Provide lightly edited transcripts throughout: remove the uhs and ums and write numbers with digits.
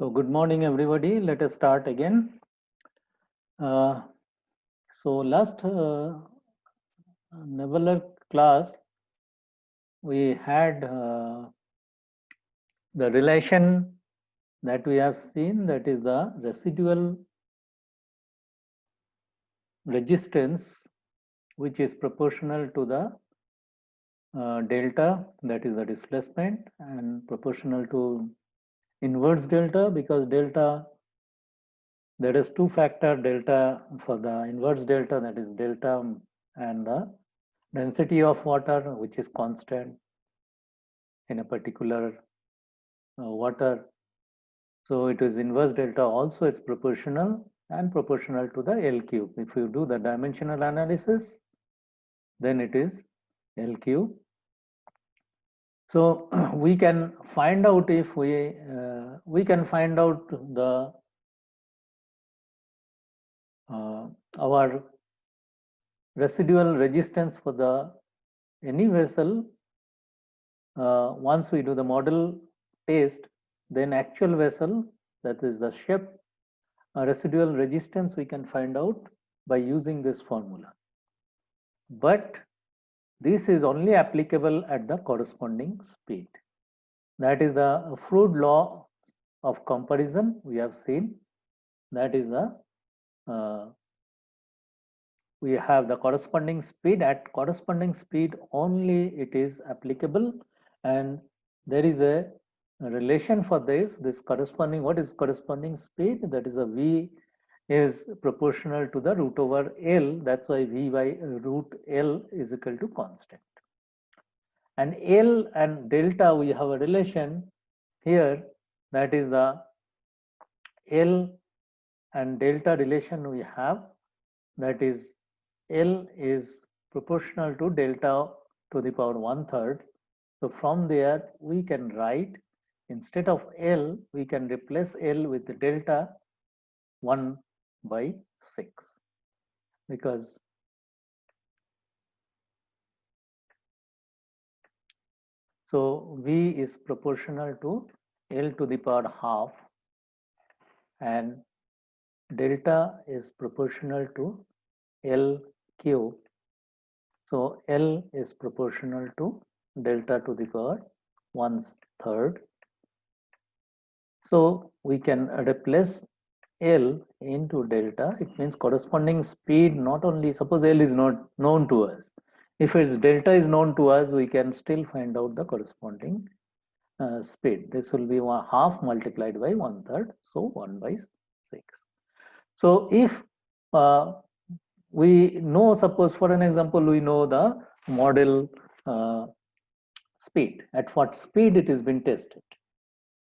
So good morning, everybody. Let us start again. So last nebular class, we had the relation that we have seen, that is the residual resistance, which is proportional to the delta, that is the displacement, and proportional to inverse delta, because delta, there is two factor delta for the inverse delta, that is delta and the density of water, which is constant in a particular water. So it is inverse delta also, it's proportional and proportional to the L cube. If you do the dimensional analysis, then it is L cube. So we can find out if we can find out the our residual resistance for the any vessel once we do the model test, then actual vessel, that is the ship, residual resistance we can find out by using this formula. But this is only applicable at the corresponding speed. That is the Froude law of comparison we have seen. That is the we have the corresponding speed. At corresponding speed only it is applicable, and there is a relation for this corresponding, what is corresponding speed, that is a V is proportional to the root over L. That's why V by root L is equal to constant. And L and delta, we have a relation here, that is the L and delta relation we have, that is L is proportional to delta to the power 1/3. So from there we can write, instead of L, we can replace L with the delta 1/6, because so V is proportional to L to the power half and delta is proportional to L cube. So L is proportional to delta to the power 1/3. So we can replace L into delta. It means corresponding speed, not only, suppose L is not known to us. If its delta is known to us, we can still find out the corresponding speed. This will be half multiplied by 1/3, so 1/6. So if we know, suppose for an example, we know the model speed, at what speed it has been tested.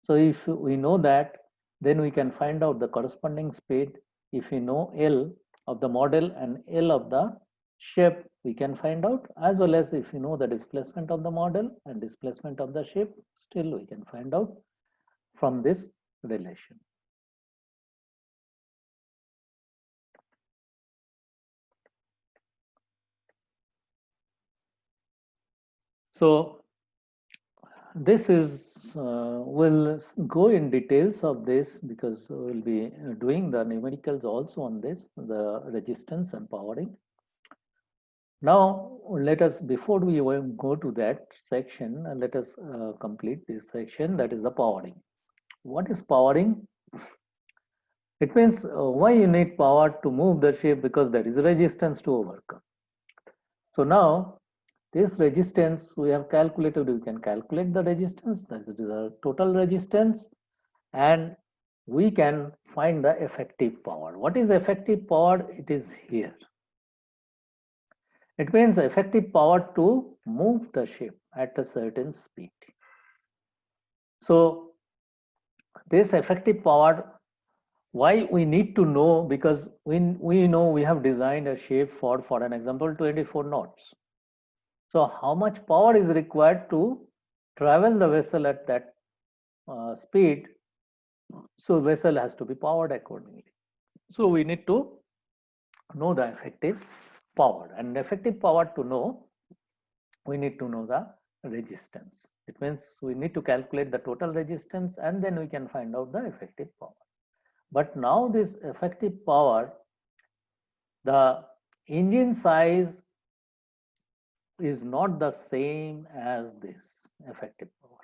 So if we know that, then we can find out the corresponding speed. If we know L of the model and L of the ship, we can find out, as well as if you know the displacement of the model and displacement of the ship, still we can find out from this relation. So this is we'll go in details of this, because we'll be doing the numericals also on this, the resistance and powering. Now let us, before we go to that section, let us complete this section, that is the powering. What is powering? It means why you need power to move the ship, because there is a resistance to overcome. So now this resistance we have calculated, we can calculate the resistance, that is the total resistance, and we can find the effective power. What is effective power? It is here. It means effective power to move the ship at a certain speed. So this effective power, why we need to know, because we know we have designed a ship for an example 24 knots. So how much power is required to travel the vessel at that speed? So vessel has to be powered accordingly. So we need to know the effective power, and effective power to know, we need to know the resistance. It means we need to calculate the total resistance and then we can find out the effective power. But now this effective power, the engine size is not the same as this effective power.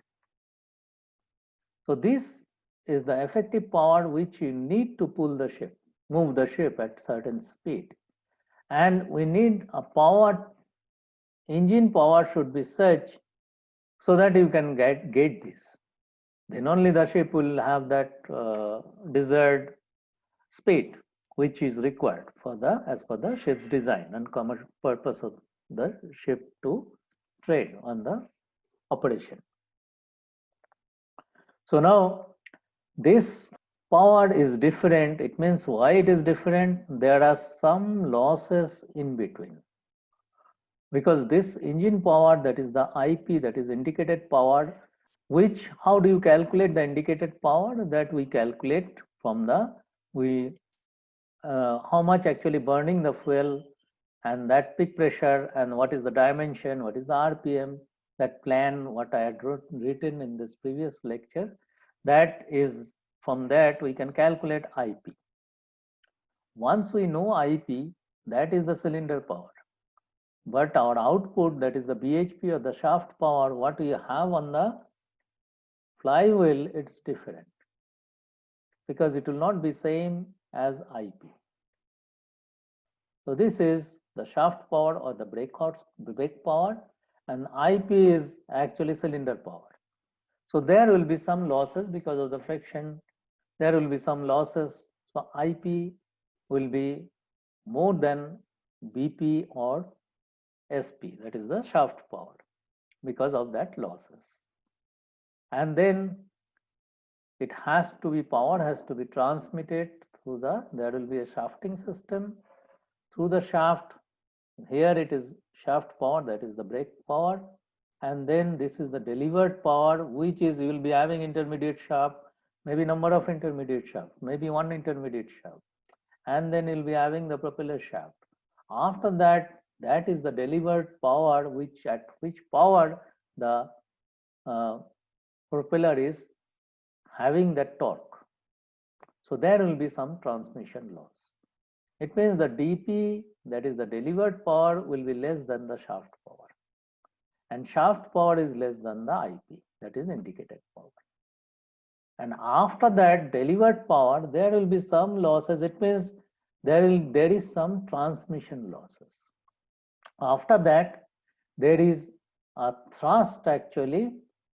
So this is the effective power which you need to pull the ship, move the ship at certain speed. And we need a power, engine power should be such so that you can get this. Then only the ship will have that desired speed which is required for the, as per the ship's design and commercial purpose of the ship to trade on the operation. So now this power is different. It means why it is different? There are some losses in between. Because this engine power, that is the IP, that is indicated power, which, how do you calculate the indicated power? That we calculate from the, how much actually burning the fuel and that peak pressure and what is the dimension, what is the RPM, that plan what I had written in this previous lecture, that is, from that we can calculate IP. Once we know IP, that is the cylinder power. But our output, that is the BHP or the shaft power, what we have on the flywheel, it's different because it will not be same as IP. So this is the shaft power or the brake power, and IP is actually cylinder power. So there will be some losses because of the friction. There will be some losses. So IP will be more than BP or SP, that is the shaft power, because of that losses. And then it has to be, power has to be transmitted through the, there will be a shafting system through the shaft. Here it is shaft power, that is the brake power. And then this is the delivered power, which is, you will be having intermediate shaft, maybe number of intermediate shaft, maybe one intermediate shaft. And then you'll be having the propeller shaft. After that, that is the delivered power, which at which power the propeller is having that torque. So there will be some transmission loss. It means the DP, that is the delivered power, will be less than the shaft power. And shaft power is less than the IP, that is indicated power. And after that delivered power, there will be some losses. It means there is some transmission losses. After that, there is a thrust. Actually,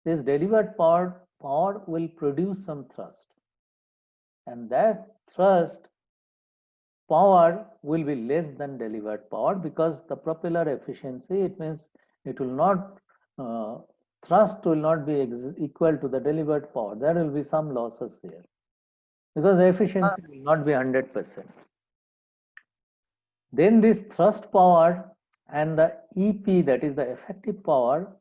this delivered power will produce some thrust, and that thrust power will be less than delivered power because the propeller efficiency, it means it will not, thrust will not be equal to the delivered power. There will be some losses here because the efficiency will not be 100%. Then this thrust power and the EP, that is the effective power,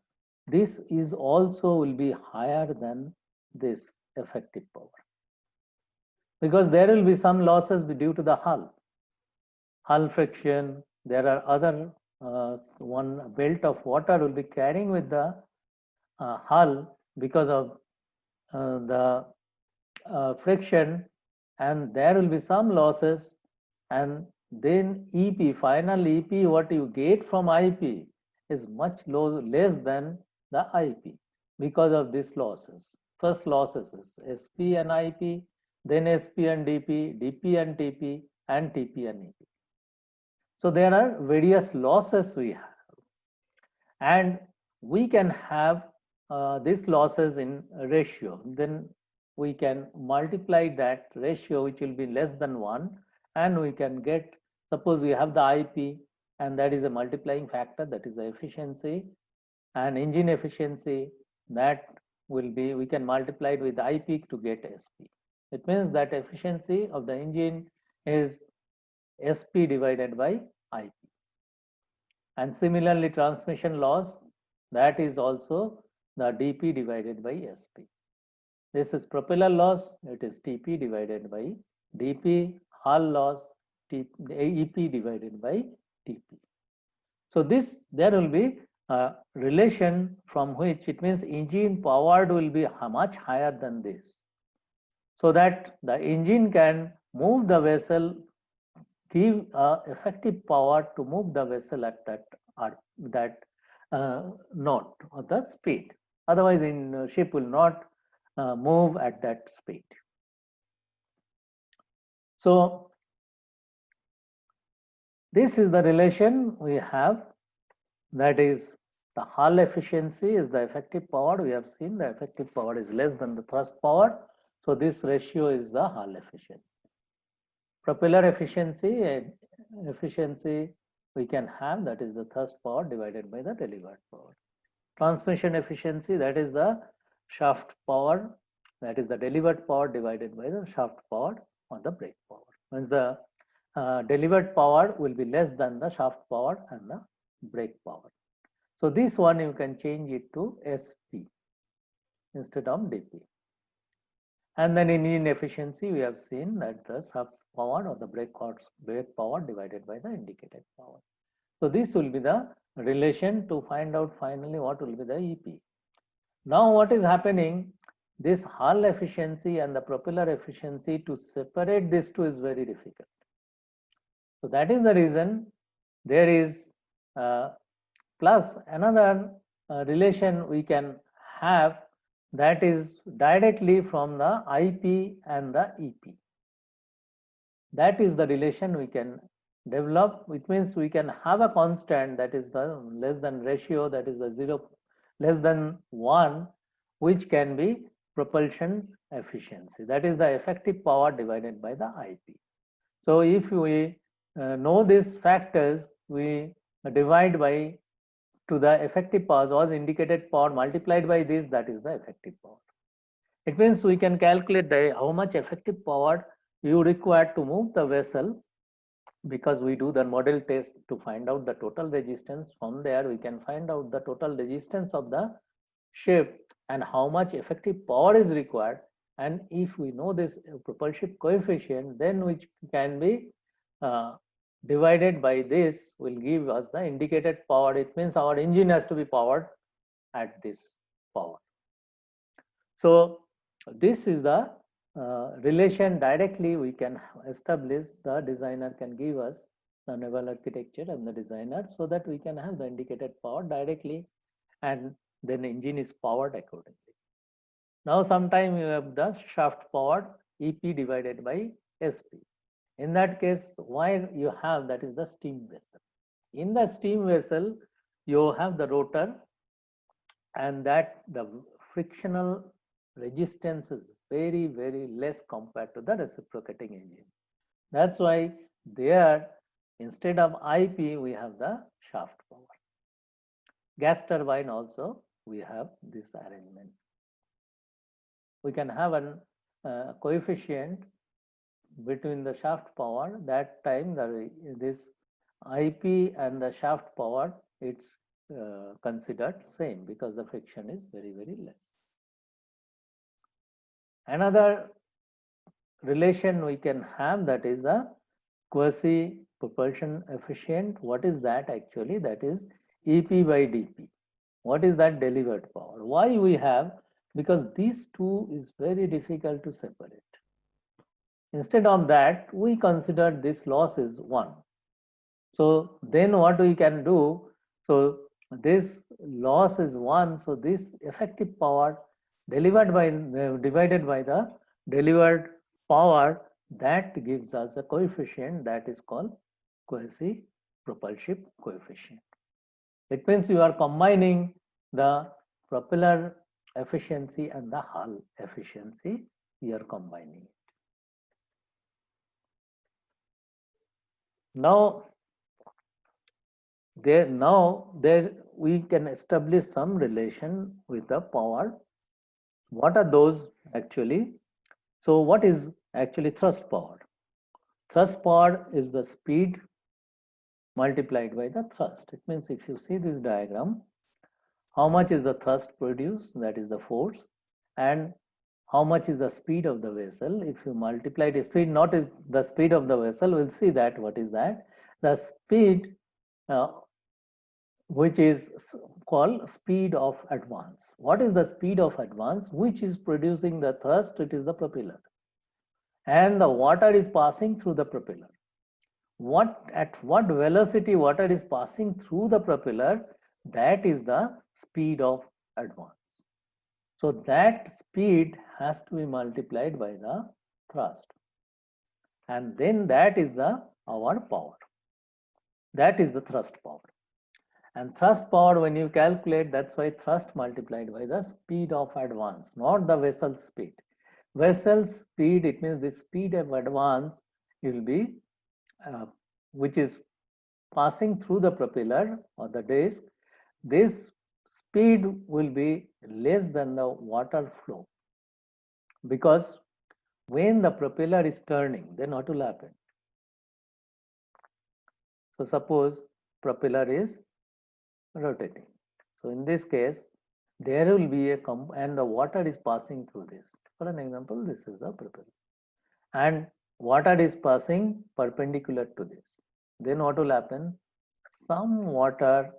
this is also will be higher than this effective power because there will be some losses due to the hull friction. There are other, one belt of water will be carrying with the hull because of the friction, and there will be some losses. And then EP, final EP, what you get from IP is much less than the IP because of these losses. First losses is SP and IP, then SP and DP, DP and TP, and TP and EP. So there are various losses we have, and we can have these losses in ratio. Then we can multiply that ratio, which will be less than 1, and we can get, suppose we have the IP, and that is a multiplying factor, that is the efficiency, and engine efficiency, that will be, we can multiply it with IP to get SP. It means that efficiency of the engine is SP divided by IP. And similarly, transmission loss, that is also the DP divided by SP. This is propeller loss, it is TP divided by DP, hull loss, EP divided by TP. So this, there will be relation from which it means engine powered will be much higher than this, so that the engine can move the vessel, give effective power to move the vessel at that knot or the speed. Otherwise, ship will not move at that speed. So this is the relation we have, that is the hull efficiency is the effective power. We have seen the effective power is less than the thrust power. So this ratio is the hull efficiency. Propeller efficiency we can have, that is the thrust power divided by the delivered power. Transmission efficiency, that is the shaft power, that is the delivered power divided by the shaft power or the brake power. Means the delivered power will be less than the shaft power and the brake power. So this one you can change it to SP instead of DP. And then in engine efficiency, we have seen that the shaft power or the brake power divided by the indicated power. So this will be the relation to find out finally what will be the EP. Now what is happening, this hull efficiency and the propeller efficiency, to separate these two is very difficult. So that is the reason there is plus another relation we can have, that is directly from the IP and the EP. That is the relation we can develop, which means we can have a constant, that is the less than ratio, that is the 0 less than 1, which can be propulsion efficiency, that is the effective power divided by the IP. So if we know these factors, we divide by to the effective power or the indicated power multiplied by this, that is the effective power. It means we can calculate how much effective power you require to move the vessel, because we do the model test to find out the total resistance. From there we can find out the total resistance of the ship and how much effective power is required. And if we know this propulsion coefficient, then which can be divided by this will give us the indicated power. It means our engine has to be powered at this power. So this is the relation directly we can establish. The designer can give us the naval architecture and the designer, so that we can have the indicated power directly, and then the engine is powered accordingly. Now sometime you have the shaft powered EP divided by SP. In that case, why you have, that is the steam vessel. In the steam vessel, you have the rotor, and that the frictional resistance is very, very less compared to the reciprocating engine. That's why there, instead of IP, we have the shaft power. Gas turbine also, we have this arrangement. We can have a coefficient between the shaft power. That time this IP and the shaft power, it's considered same, because the friction is very, very less. Another relation we can have, that is the quasi propulsion efficient. What is that actually? That is EP by DP. What is that? Delivered power. Why we have? Because these two is very difficult to separate. Instead of that, we consider this loss is 1. So then what we can do? So this loss is 1. So this effective power divided by the delivered power, that gives us a coefficient that is called quasi propulsive coefficient. It means you are combining the propeller efficiency and the hull efficiency. You are combining it. Now there we can establish some relation with the power. What are those actually? So what is actually thrust power? Thrust power is the speed multiplied by the thrust. It means if you see this diagram, how much is the thrust produced, that is the force, and how much is the speed of the vessel. If you multiply the speed, not is the speed of the vessel, we'll see that what is that. The speed which is called speed of advance. What is the speed of advance? Which is producing the thrust? It is the propeller. And the water is passing through the propeller. At what velocity water is passing through the propeller, that is the speed of advance. So that speed has to be multiplied by the thrust. And then that is the our power. That is the thrust power. And thrust power, when you calculate, that's why thrust multiplied by the speed of advance, not the vessel speed. Vessel speed, it means the speed of advance will be, which is passing through the propeller or the disc. This speed will be less than the water flow, because when the propeller is turning, then what will happen? So suppose propeller is rotating. So in this case, there will be and the water is passing through this. For an example, this is the propeller. And water is passing perpendicular to this. Then what will happen? Some water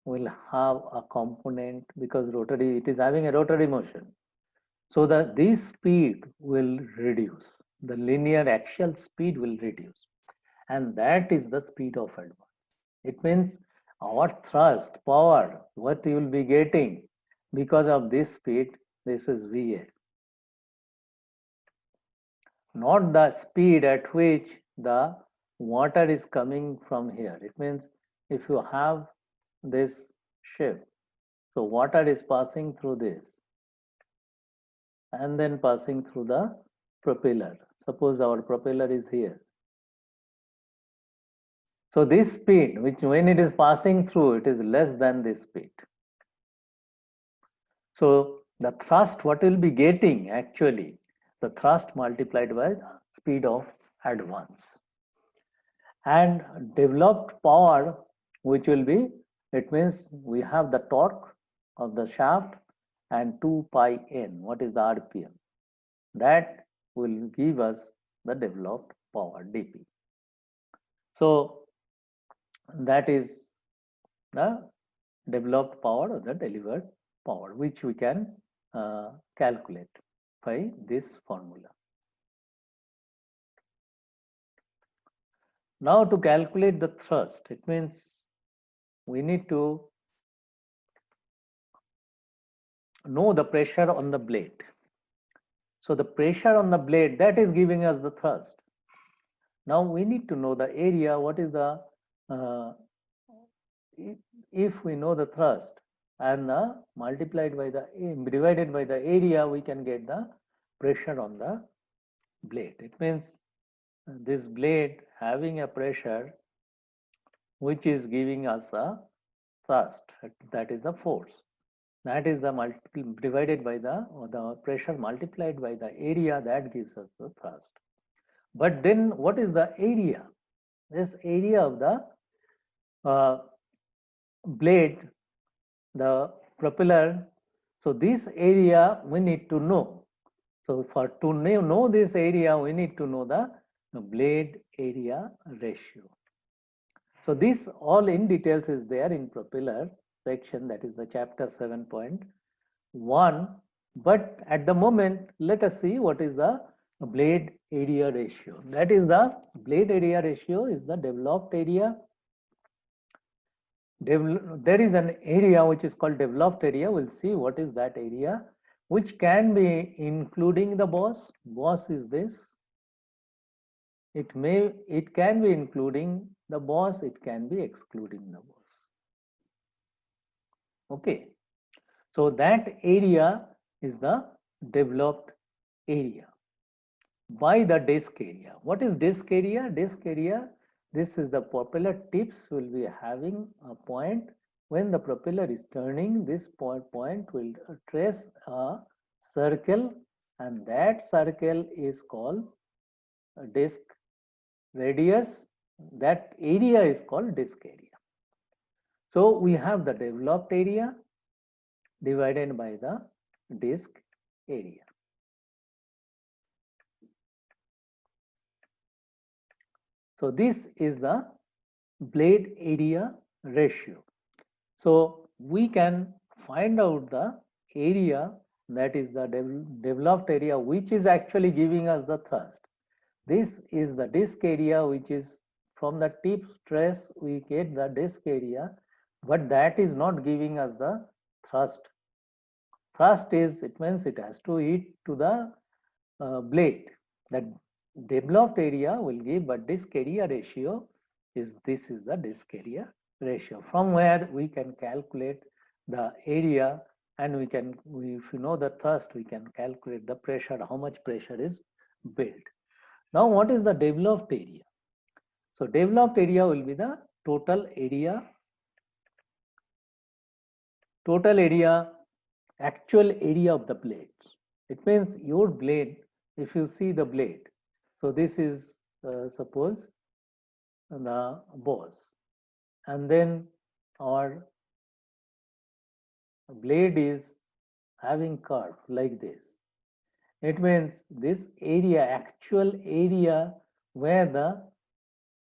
will have a component, because rotary, it is having a rotary motion. So that this speed will reduce. The linear axial speed will reduce. And that is the speed of advance. It means our thrust power, what you will be getting because of this speed, this is VA. Not the speed at which the water is coming from here. It means if you have this ship, so water is passing through this and then passing through the propeller. Suppose our propeller is here. So this speed, which when it is passing through, it is less than this speed. So the thrust, what will be getting actually, the thrust multiplied by speed of advance. And developed power, which will be, it means we have the torque of the shaft and 2 pi n, what is the RPM? That will give us the developed power dP. So that is the developed power or the delivered power, which we can calculate by this formula. Now to calculate the thrust, it means we need to know the pressure on the blade. So the pressure on the blade, that is giving us the thrust. Now we need to know the area, what is the, if we know the thrust and multiplied by the, divided by the area, we can get the pressure on the blade. It means this blade having a pressure which is giving us a thrust, that is the force. That is the divided by the pressure multiplied by the area, that gives us the thrust. But then what is the area? This area of the blade, the propeller. So this area we need to know. So for to know this area, we need to know the blade area ratio. So this all in details is there in propeller section, that is the chapter 7.1. But at the moment, let us see what is the blade area ratio. That is the blade area ratio is the developed area. There is an area which is called developed area. We'll see what is that area, which can be including the boss. Boss is this. It can be including the boss, it can be excluding the boss. Okay. So that area is the developed area by the disc area. What is disc area? Disc area, this is the propeller tips will be having a point. When the propeller is turning, this point will trace a circle, and that circle is called a disc radius. That area is called disc area. So we have the developed area divided by the disc area. So this is the blade area ratio. So we can find out the area, that is the developed area, which is actually giving us the thrust. This is the disk area, which is from the tip stress we get the disk area, but that is not giving us the thrust. Thrust is, it means it has to hit to the blade. That developed area will give, but disk area ratio is, this is the disk area ratio, from where we can calculate the area, and we can, if you know the thrust, we can calculate the pressure, how much pressure is built. Now what is the developed area? So developed area will be the total area, actual area of the blades. It means your blade, if you see the blade, so this is suppose the boss, and then our blade is having curve like this. It means this area, actual area where the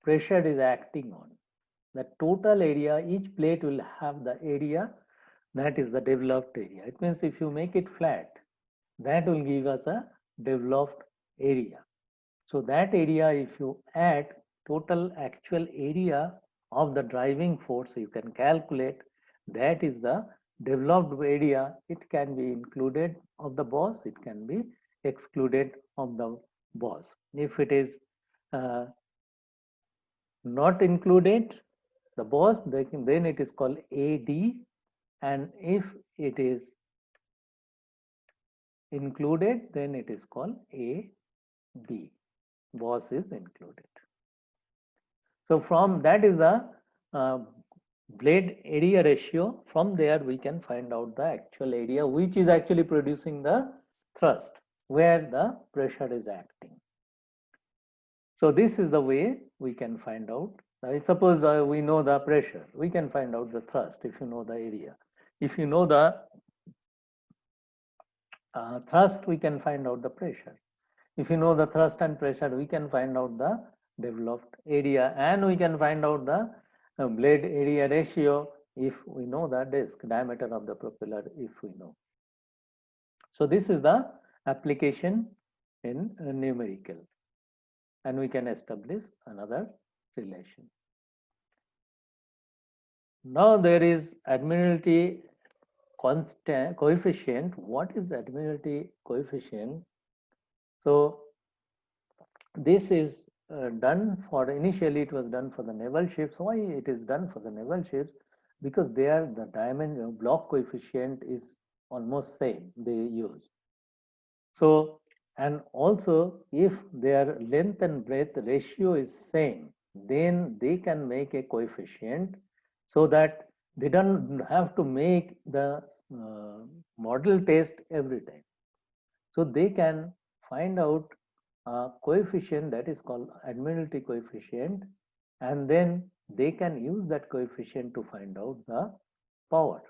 pressure is acting on, the total area, each plate will have the area, that is the developed area. It means if you make it flat, that will give us a developed area. So that area, if you add total actual area of the driving force, you can calculate, that is the developed area. It can be included of the boss, it can be excluded of the boss. If it is not included, the boss, then it is called AD, and if it is included, then it is called AB. Boss is included. So from that is the blade area ratio. From there we can find out the actual area, which is actually producing the thrust, where the pressure is acting. So this is the way we can find out. Suppose we know the pressure, we can find out the thrust if you know the area. If you know the thrust, we can find out the pressure. If you know the thrust and pressure, we can find out the developed area, and we can find out the blade area ratio if we know the disk diameter of the propeller, if we know. So this is the application in numerical, and we can establish another relation. Now there is Admiralty constant coefficient. What is Admiralty coefficient? So this is done for, initially it was done for the naval ships. Why it is done for the naval ships? Because there the dimension block coefficient is almost same they use. So, and also if their length and breadth ratio is same, then they can make a coefficient, so that they don't have to make the model test every time. So they can find out a coefficient that is called Admiralty coefficient, and then they can use that coefficient to find out the power,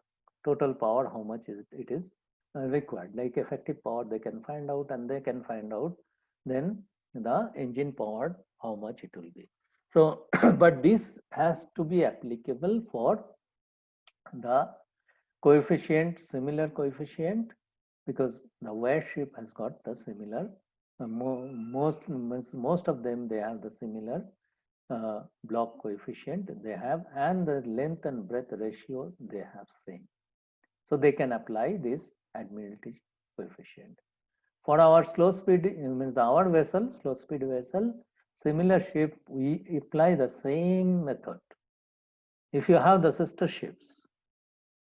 total power, how much it is required. Like effective power they can find out, and they can find out then the engine power, how much it will be. So but this has to be applicable for the coefficient, similar coefficient, because the warship has got the similar, most of them, they have the similar block coefficient they have, and the length and breadth ratio they have same. So they can apply this Admiralty coefficient. For our slow speed, means our vessel, slow speed vessel, similar ship, we apply the same method. If you have the sister ships,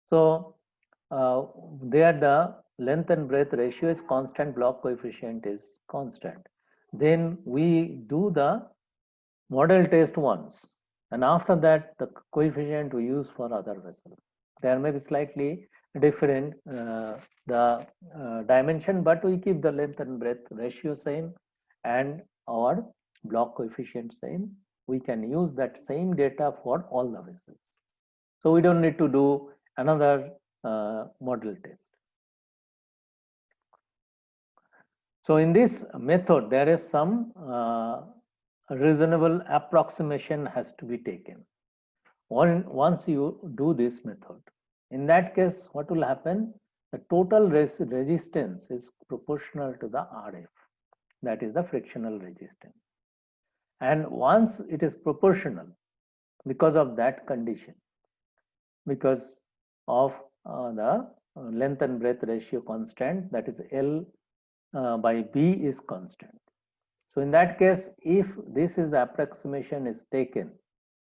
so there the length and breadth ratio is constant, block coefficient is constant. Then we do the model test once, and after that the coefficient we use for other vessels. There may be slightly different the dimension, but we keep the length and breadth ratio same and our block coefficient same. We can use that same data for all the vessels. So we don't need to do another model test. So in this method, there is some reasonable approximation has to be taken. once you do this method. In that case, what will happen? The total resistance is proportional to the RF, that is the frictional resistance. And once it is proportional, because of that condition, because of the length and breadth ratio constant, that is L by B is constant. So in that case, if this is the approximation is taken,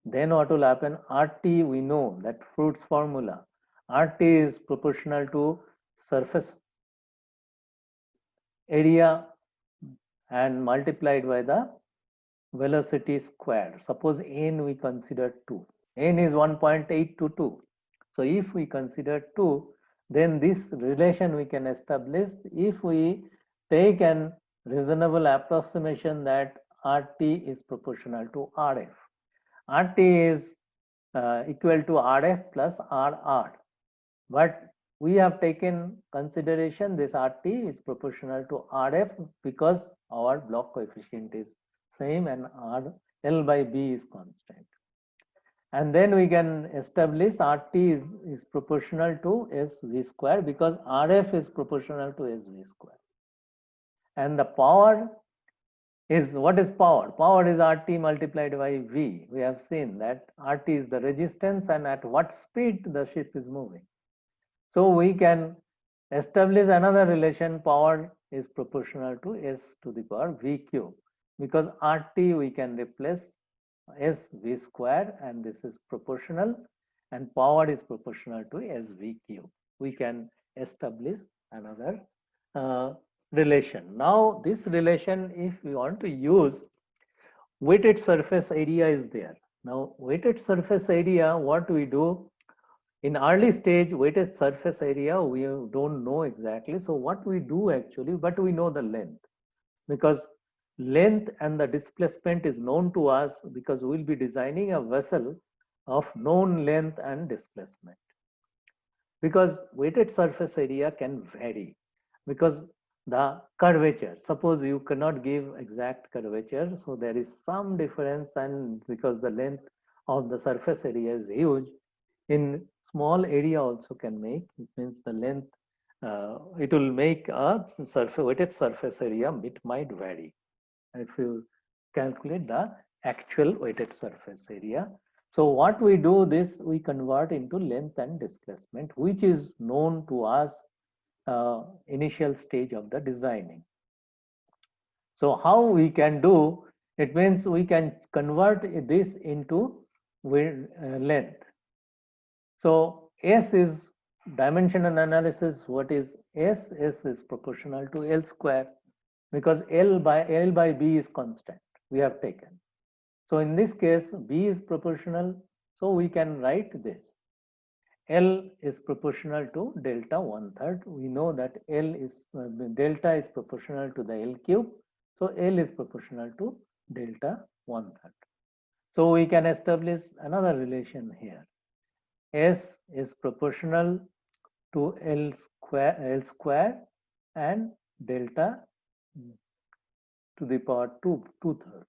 then what will happen? RT, we know that Fruit's formula, RT is proportional to surface area and multiplied by the velocity square. Suppose n we consider 2. N is 1.822. So if we consider 2, then this relation we can establish if we take an reasonable approximation that RT is proportional to RF. RT is equal to RF plus RR. But we have taken consideration this RT is proportional to RF because our block coefficient is same and L by B is constant. And then we can establish RT is proportional to SV square because RF is proportional to SV square. And the power is, what is power? Power is RT multiplied by V. We have seen that RT is the resistance and at what speed the ship is moving. So we can establish another relation, power is proportional to S to the power V cube, because RT we can replace S V square and this is proportional and power is proportional to S V cube. We can establish another relation. Now this relation, if we want to use, weighted surface area is there. Now weighted surface area, what we do? In early stage, weighted surface area, we don't know exactly. So what we do actually, but we know the length, because length and the displacement is known to us because we'll be designing a vessel of known length and displacement. Because weighted surface area can vary because the curvature, suppose you cannot give exact curvature, so there is some difference, and because the length of the surface area is huge, in small area also can make, it means the length, it will make a weighted surface area, it might vary if you calculate the actual weighted surface area. So what we do this, we convert into length and displacement, which is known to us initial stage of the designing. So how we can do, it means we can convert this into length. So S is dimensional analysis. What is S? S is proportional to L square because L by B is constant. We have taken. So in this case, B is proportional. So we can write this. L is proportional to delta 1/3. We know that L is delta is proportional to the L cube. So L is proportional to delta 1/3. So we can establish another relation here. S is proportional to L square and delta to the power 2/3.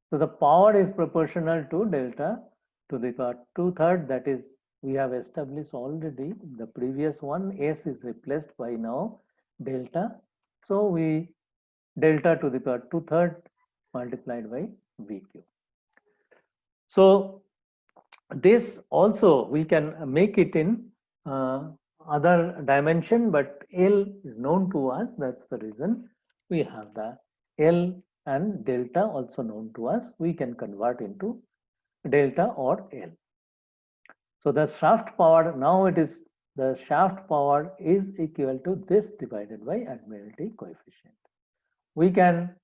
So the power is proportional to delta to the power 2/3. That is, we have established already the previous one. S is replaced by now delta. So we delta to the power 2/3 multiplied by V cube. So this also we can make it in other dimension, but L is known to us. That's the reason we have the L and delta also known to us. We can convert into delta or L. So the shaft power, now it is the shaft power is equal to this divided by Admiralty coefficient. We can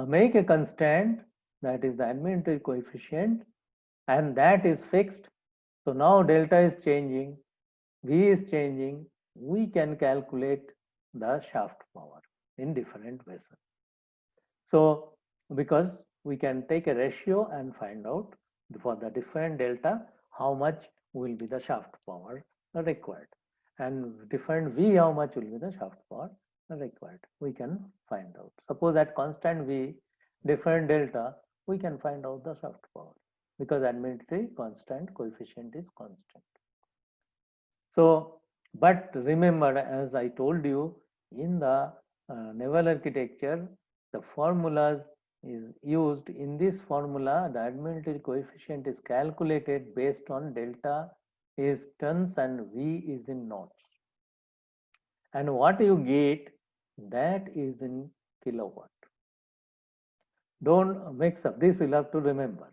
make a constant, that is the Admiralty coefficient, and that is fixed. So now delta is changing, V is changing. We can calculate the shaft power in different vessels. So because we can take a ratio and find out for the different delta how much will be the shaft power required, and different V how much will be the shaft power required. We can find out. Suppose at constant V, different delta, we can find out the shaft power, because administrative constant coefficient is constant. So, but remember, as I told you, in the naval architecture, the formulas is used. In this formula, the administrative coefficient is calculated based on delta is tons and V is in knots. And what you get, that is in kilowatt. Don't mix up. This you'll have to remember.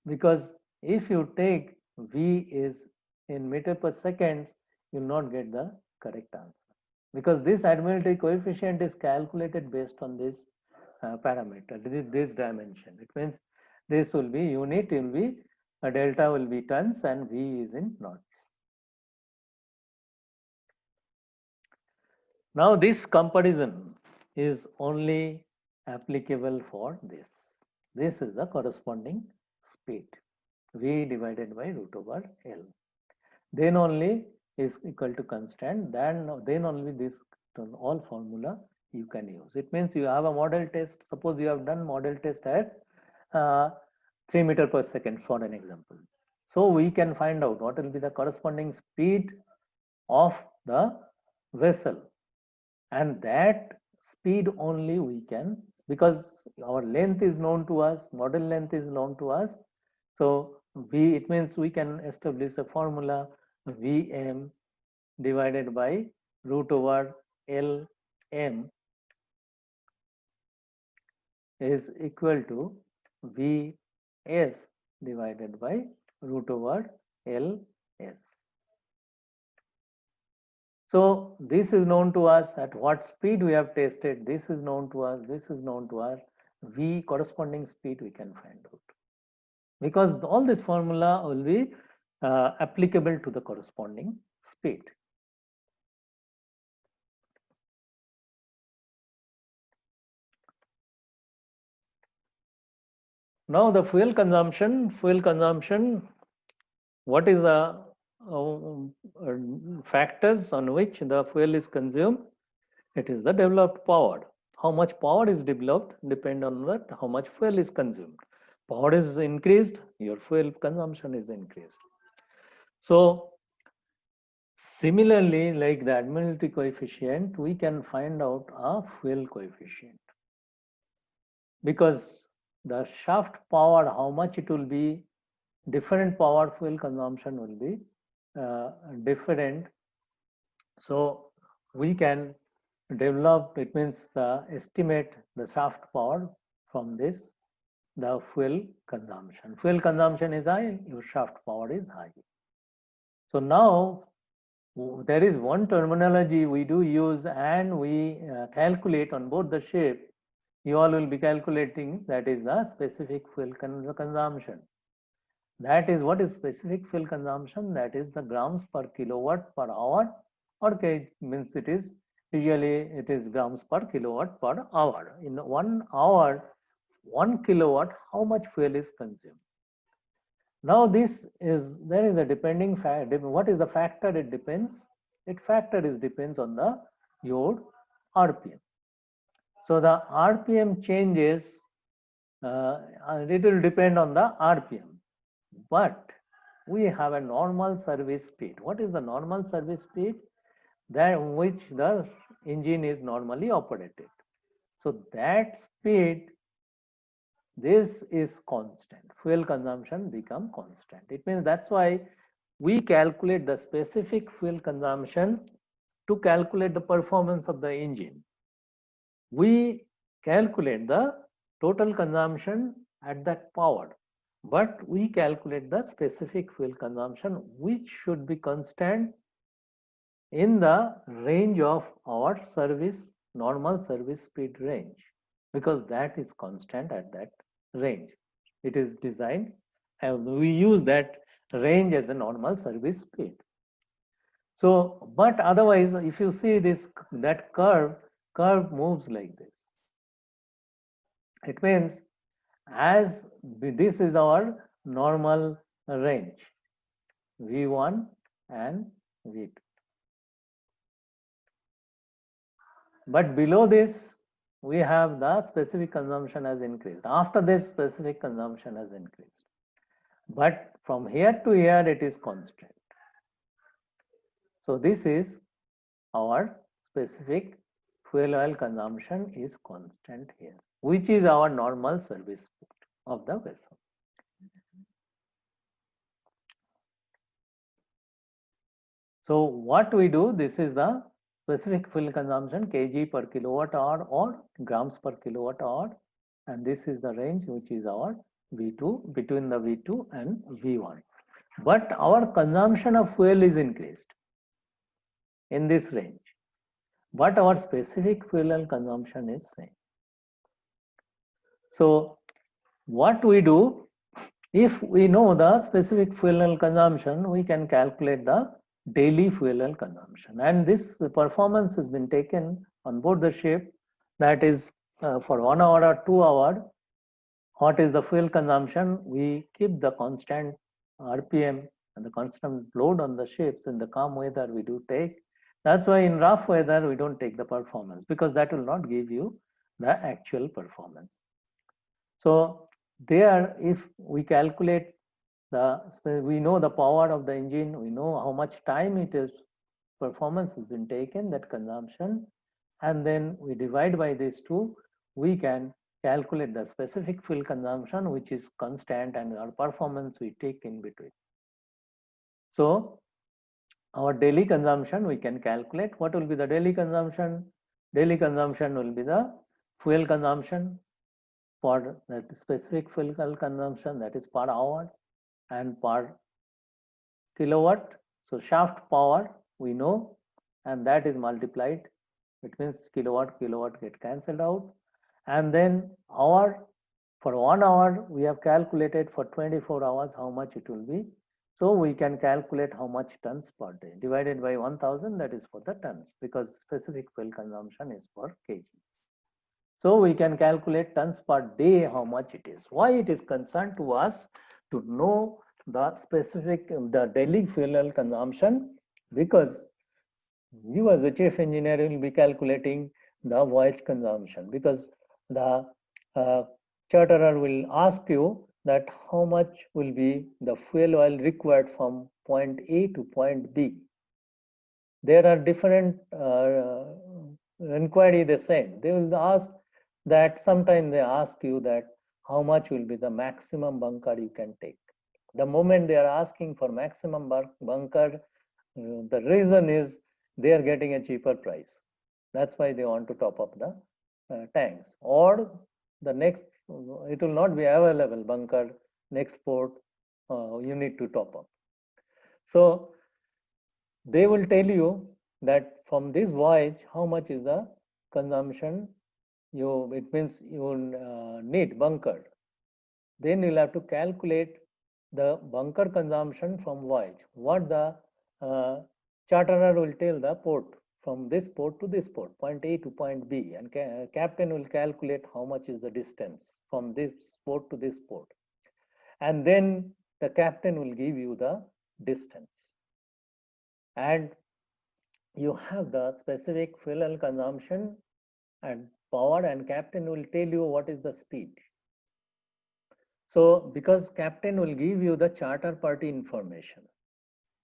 Because if you take V is in meter per seconds, you'll not get the correct answer. Because this administrative coefficient is calculated based on this parameter, this dimension. It means this will be unit, will be delta will be tons and V is in knots. Now this comparison is only applicable for this. This is the corresponding speed, V divided by root over L. Then only is equal to constant, then only this all formula you can use. It means you have a model test. Suppose you have done model test at 3 meter per second for an example. So we can find out what will be the corresponding speed of the vessel, and that speed only we can, because our length is known to us, model length is known to us. So V, it means we can establish a formula Vm divided by root over Lm is equal to Vs divided by root over Ls. So this is known to us at what speed we have tested. This is known to us. This is known to us. V corresponding speed we can find out, because all this formula will be applicable to the corresponding speed. Now the fuel consumption, what is the factors on which the fuel is consumed? It is the developed power. How much power is developed depend on that how much fuel is consumed. Power is increased, your fuel consumption is increased. So similarly, like the administrative coefficient, we can find out a fuel coefficient, because the shaft power, how much it will be, different power fuel consumption will be different. So we can develop, it means the estimate the shaft power from this, the fuel consumption. Fuel consumption is high, your shaft power is high. So now there is one terminology we do use, and we calculate on both the ship. You all will be calculating, that is the specific fuel consumption. That is, what is specific fuel consumption? That is the grams per kilowatt per hour, or means it is usually it is grams per kilowatt per hour. In 1 hour, 1 kilowatt, how much fuel is consumed? Now this is, there is a depending factor. What is the factor? It depends. Depends on the your RPM. So the RPM changes. It will depend on the RPM. But we have a normal service speed. What is the normal service speed? That which the engine is normally operated. So that speed, this is constant. Fuel consumption become constant. It means that's why we calculate the specific fuel consumption to calculate the performance of the engine. We calculate the total consumption at that power, but we calculate the specific fuel consumption, which should be constant in the range of our normal service speed range, because that is constant at that range. It is designed, and we use that range as a normal service speed. So, but otherwise, if you see this, that curve moves like this. It means as this is our normal range, V1 and V2. But below this, we have the specific consumption has increased. After this, specific consumption has increased. but from here to here it is constant. So this is our specific fuel oil consumption is constant here, which is our normal service speed of the vessel. So what we do, this is the specific fuel consumption kg per kilowatt hour or grams per kilowatt hour, and this is the range which is our V2, between the V2 and V1. But our consumption of fuel is increased in this range, but our specific fuel consumption is same. So what we do, if we know the specific fuel consumption, we can calculate the daily fuel consumption, and this performance has been taken on board the ship, that is for 1 hour or 2 hour, what is the fuel consumption, we keep the constant RPM and the constant load on the ships. In the calm weather we do take, that's why in rough weather we don't take the performance, because that will not give you the actual performance. So there, if we calculate we know the power of the engine, we know how much time it is, performance has been taken, that consumption, and then we divide by these two, we can calculate the specific fuel consumption, which is constant, and our performance we take in between. So our daily consumption we can calculate. What will be the daily consumption? Daily consumption will be the fuel consumption for that specific fuel consumption, that is per hour and per kilowatt. So shaft power we know, and that is multiplied. It means kilowatt get cancelled out, and then hour, for 1 hour we have calculated, for 24 hours how much it will be. So we can calculate how much tons per day divided by 1000, that is for the tons, because specific fuel consumption is per kg. So we can calculate tons per day how much it is. Why it is concerned to us to know the specific, the daily fuel consumption, because you as a chief engineer will be calculating the voyage consumption, because the charterer will ask you that how much will be the fuel oil required from point A to point B. There are different inquiry the same. They will ask that, sometimes they ask you that how much will be the maximum bunker you can take. The moment they are asking for maximum bunker, the reason is they are getting a cheaper price. That's why they want to top up the tanks. Or the next, it will not be available bunker, next port, you need to top up. So they will tell you that from this voyage, how much is the consumption, it means you need bunker. Then you'll have to calculate the bunker consumption from voyage. What the charterer will tell the port, from this port to this port, point A to point B, and captain will calculate how much is the distance from this port to this port. And then the captain will give you the distance. And you have the specific fuel consumption and power, and captain will tell you what is the speed. So because captain will give you the charter party information.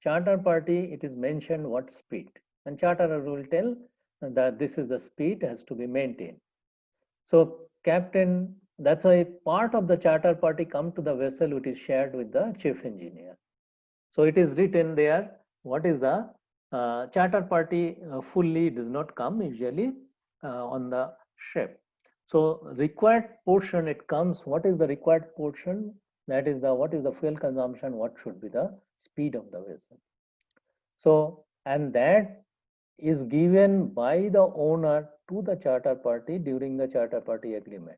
Charter party, it is mentioned what speed, and charterer will tell that this is the speed has to be maintained. So captain, that's why part of the charter party come to the vessel, which is shared with the chief engineer. So it is written there what is the charter party fully does not come usually on the ship. So required portion, it comes, what is the required portion? That is the, what is the fuel consumption, what should be the speed of the vessel. So, and that is given by the owner to the charter party during the charter party agreement.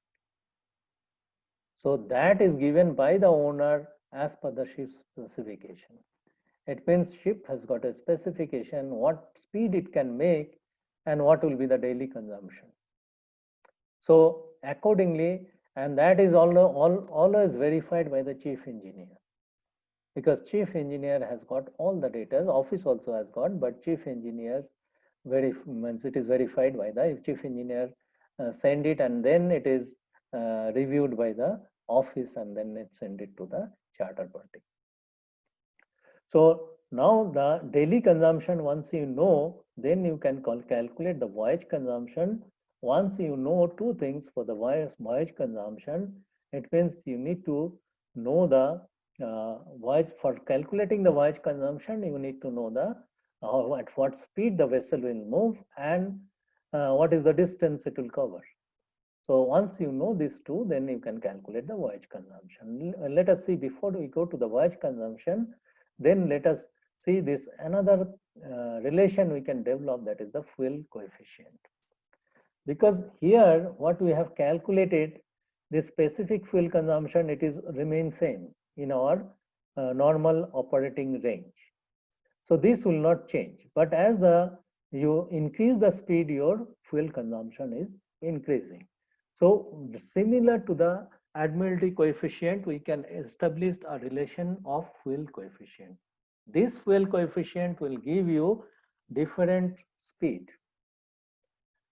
So that is given by the owner as per the ship's specification. It means ship has got a specification, what speed it can make and what will be the daily consumption. So accordingly, and that is always verified by the chief engineer, because chief engineer has got all the data. Office also has got, but chief engineers means it is verified by the chief engineer send it, and then it is reviewed by the office, and then it send it to the charter party. So now the daily consumption, once you know, then you can calculate the voyage consumption. Once you know two things for the voyage consumption, it means you need to know the voyage. For calculating the voyage consumption, you need to know the at what speed the vessel will move and what is the distance it will cover. So once you know these two, then you can calculate the voyage consumption. Let us see, before we go to the voyage consumption, then let us see this another relation we can develop, that is the fuel coefficient. Because here what we have calculated, the specific fuel consumption, it is remain same in our normal operating range. So this will not change. But as you increase the speed, your fuel consumption is increasing. So similar to the Admiralty coefficient, we can establish a relation of fuel coefficient. This fuel coefficient will give you different speed.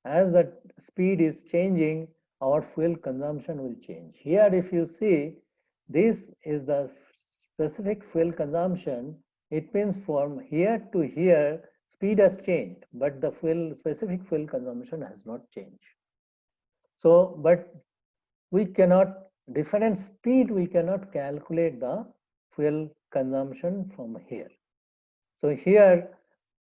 As the speed is changing, our fuel consumption will change. Here, if you see, this is the specific fuel consumption. It means from here to here, speed has changed, but the specific fuel consumption has not changed. So, but we cannot, different speed, we cannot calculate the fuel consumption from here. So here,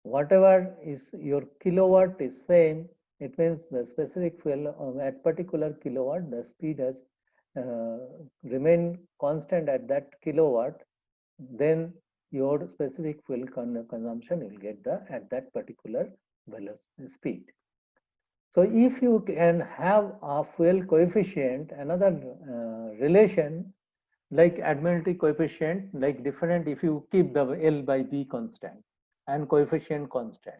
whatever is your kilowatt is same, it means the specific fuel at particular kilowatt, the speed has remain constant at that kilowatt, then your specific fuel consumption will get at that particular velocity speed. So if you can have a fuel coefficient, another relation like Admiralty coefficient, like different, if you keep the L by B constant and coefficient constant,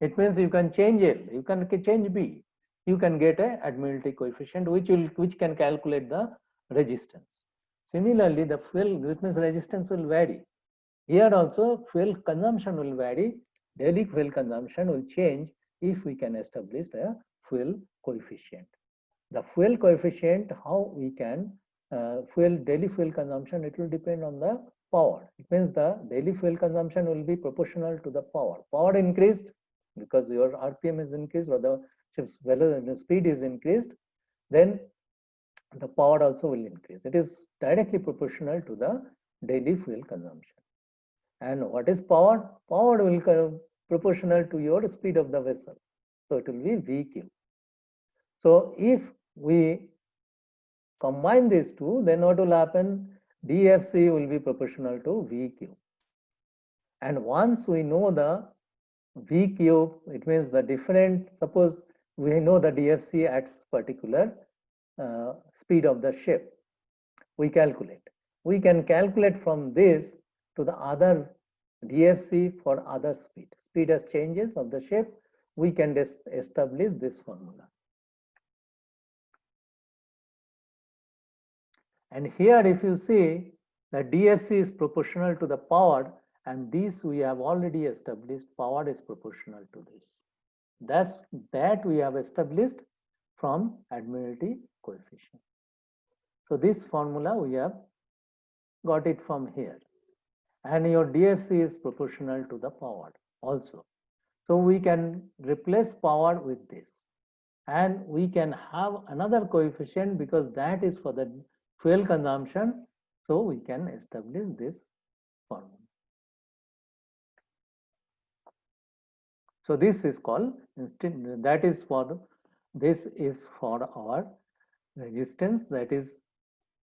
it means you can change L, you can change B, you can get a Admiralty coefficient which can calculate the resistance. Similarly, the fuel, which means resistance will vary. Here also fuel consumption will vary, daily fuel consumption will change if we can establish a fuel coefficient. The fuel coefficient, how we can daily fuel consumption, it will depend on the power. It means the daily fuel consumption will be proportional to the power. Power increased because your RPM is increased or the ship's speed is increased, then the power also will increase. It is directly proportional to the daily fuel consumption. And what is power? Power will be proportional to your speed of the vessel. So it will be VQ. So if we combine these two, then what will happen? DFC will be proportional to VQ. And once we know the VQ, it means the different, suppose we know the DFC at particular speed of the ship, we calculate. We can calculate from this to the other DFC for other speed. Speed as changes of the ship, we can establish this formula. And here if you see, the DFC is proportional to the power, and this we have already established, power is proportional to this. That we have established from Admiralty coefficient. So this formula we have got it from here. And your DFC is proportional to the power also. So we can replace power with this. And we can have another coefficient because that is for the fuel consumption. So we can establish this formula. So this is called, that is for, this is for our resistance, that is,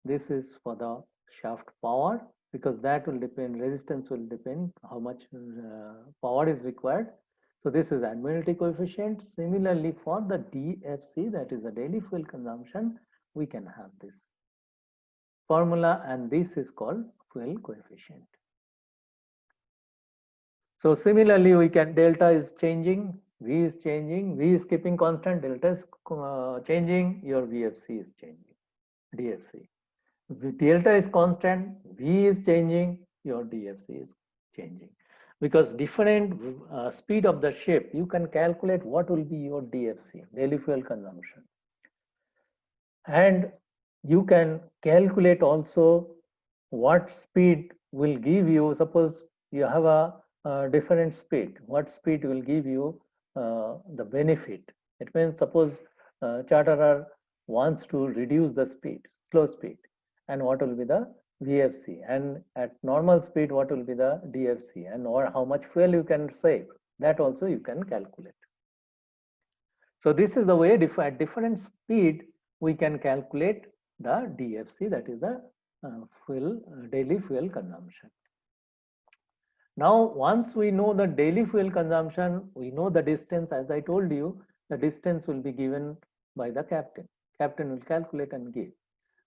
this is for the shaft power, because that will depend, resistance will depend how much power is required. So this is Admiralty coefficient. Similarly for the DFC, that is the daily fuel consumption, we can have this formula, and this is called fuel coefficient. So similarly, we can, delta is changing, V is changing, V is keeping constant, delta is changing, your VFC is changing, DFC. Delta is constant, V is changing, your DFC is changing. Because different speed of the ship, you can calculate what will be your DFC, daily fuel consumption. And you can calculate also what speed will give you, suppose you have a different speed, what speed will give you the benefit. It means suppose charterer wants to reduce the speed, slow speed, and what will be the VFC, and at normal speed what will be the DFC, and or how much fuel you can save, that also you can calculate. So this is the way at different speed we can calculate the DFC, that is the daily fuel consumption. Now, once we know the daily fuel consumption, we know the distance. As I told you, the distance will be given by the captain. Captain will calculate and give.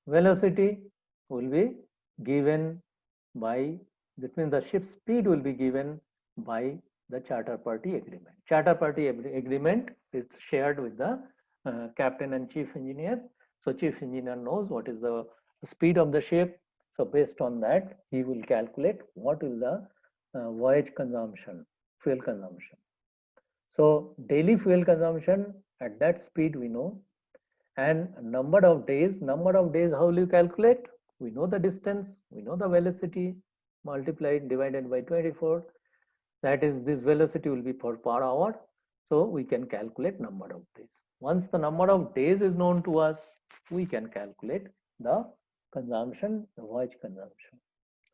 Velocity will be given by, that means the ship speed will be given by the charter party agreement. Charter party agreement is shared with the captain and chief engineer. So chief engineer knows what is the speed of the ship. So based on that, he will calculate what is the voyage consumption, fuel consumption. So daily fuel consumption at that speed we know, and number of days, how will you calculate? We know the distance, we know the velocity, multiplied divided by 24. That is, this velocity will be per hour. So we can calculate number of days. Once the number of days is known to us, we can calculate the consumption, the voyage consumption.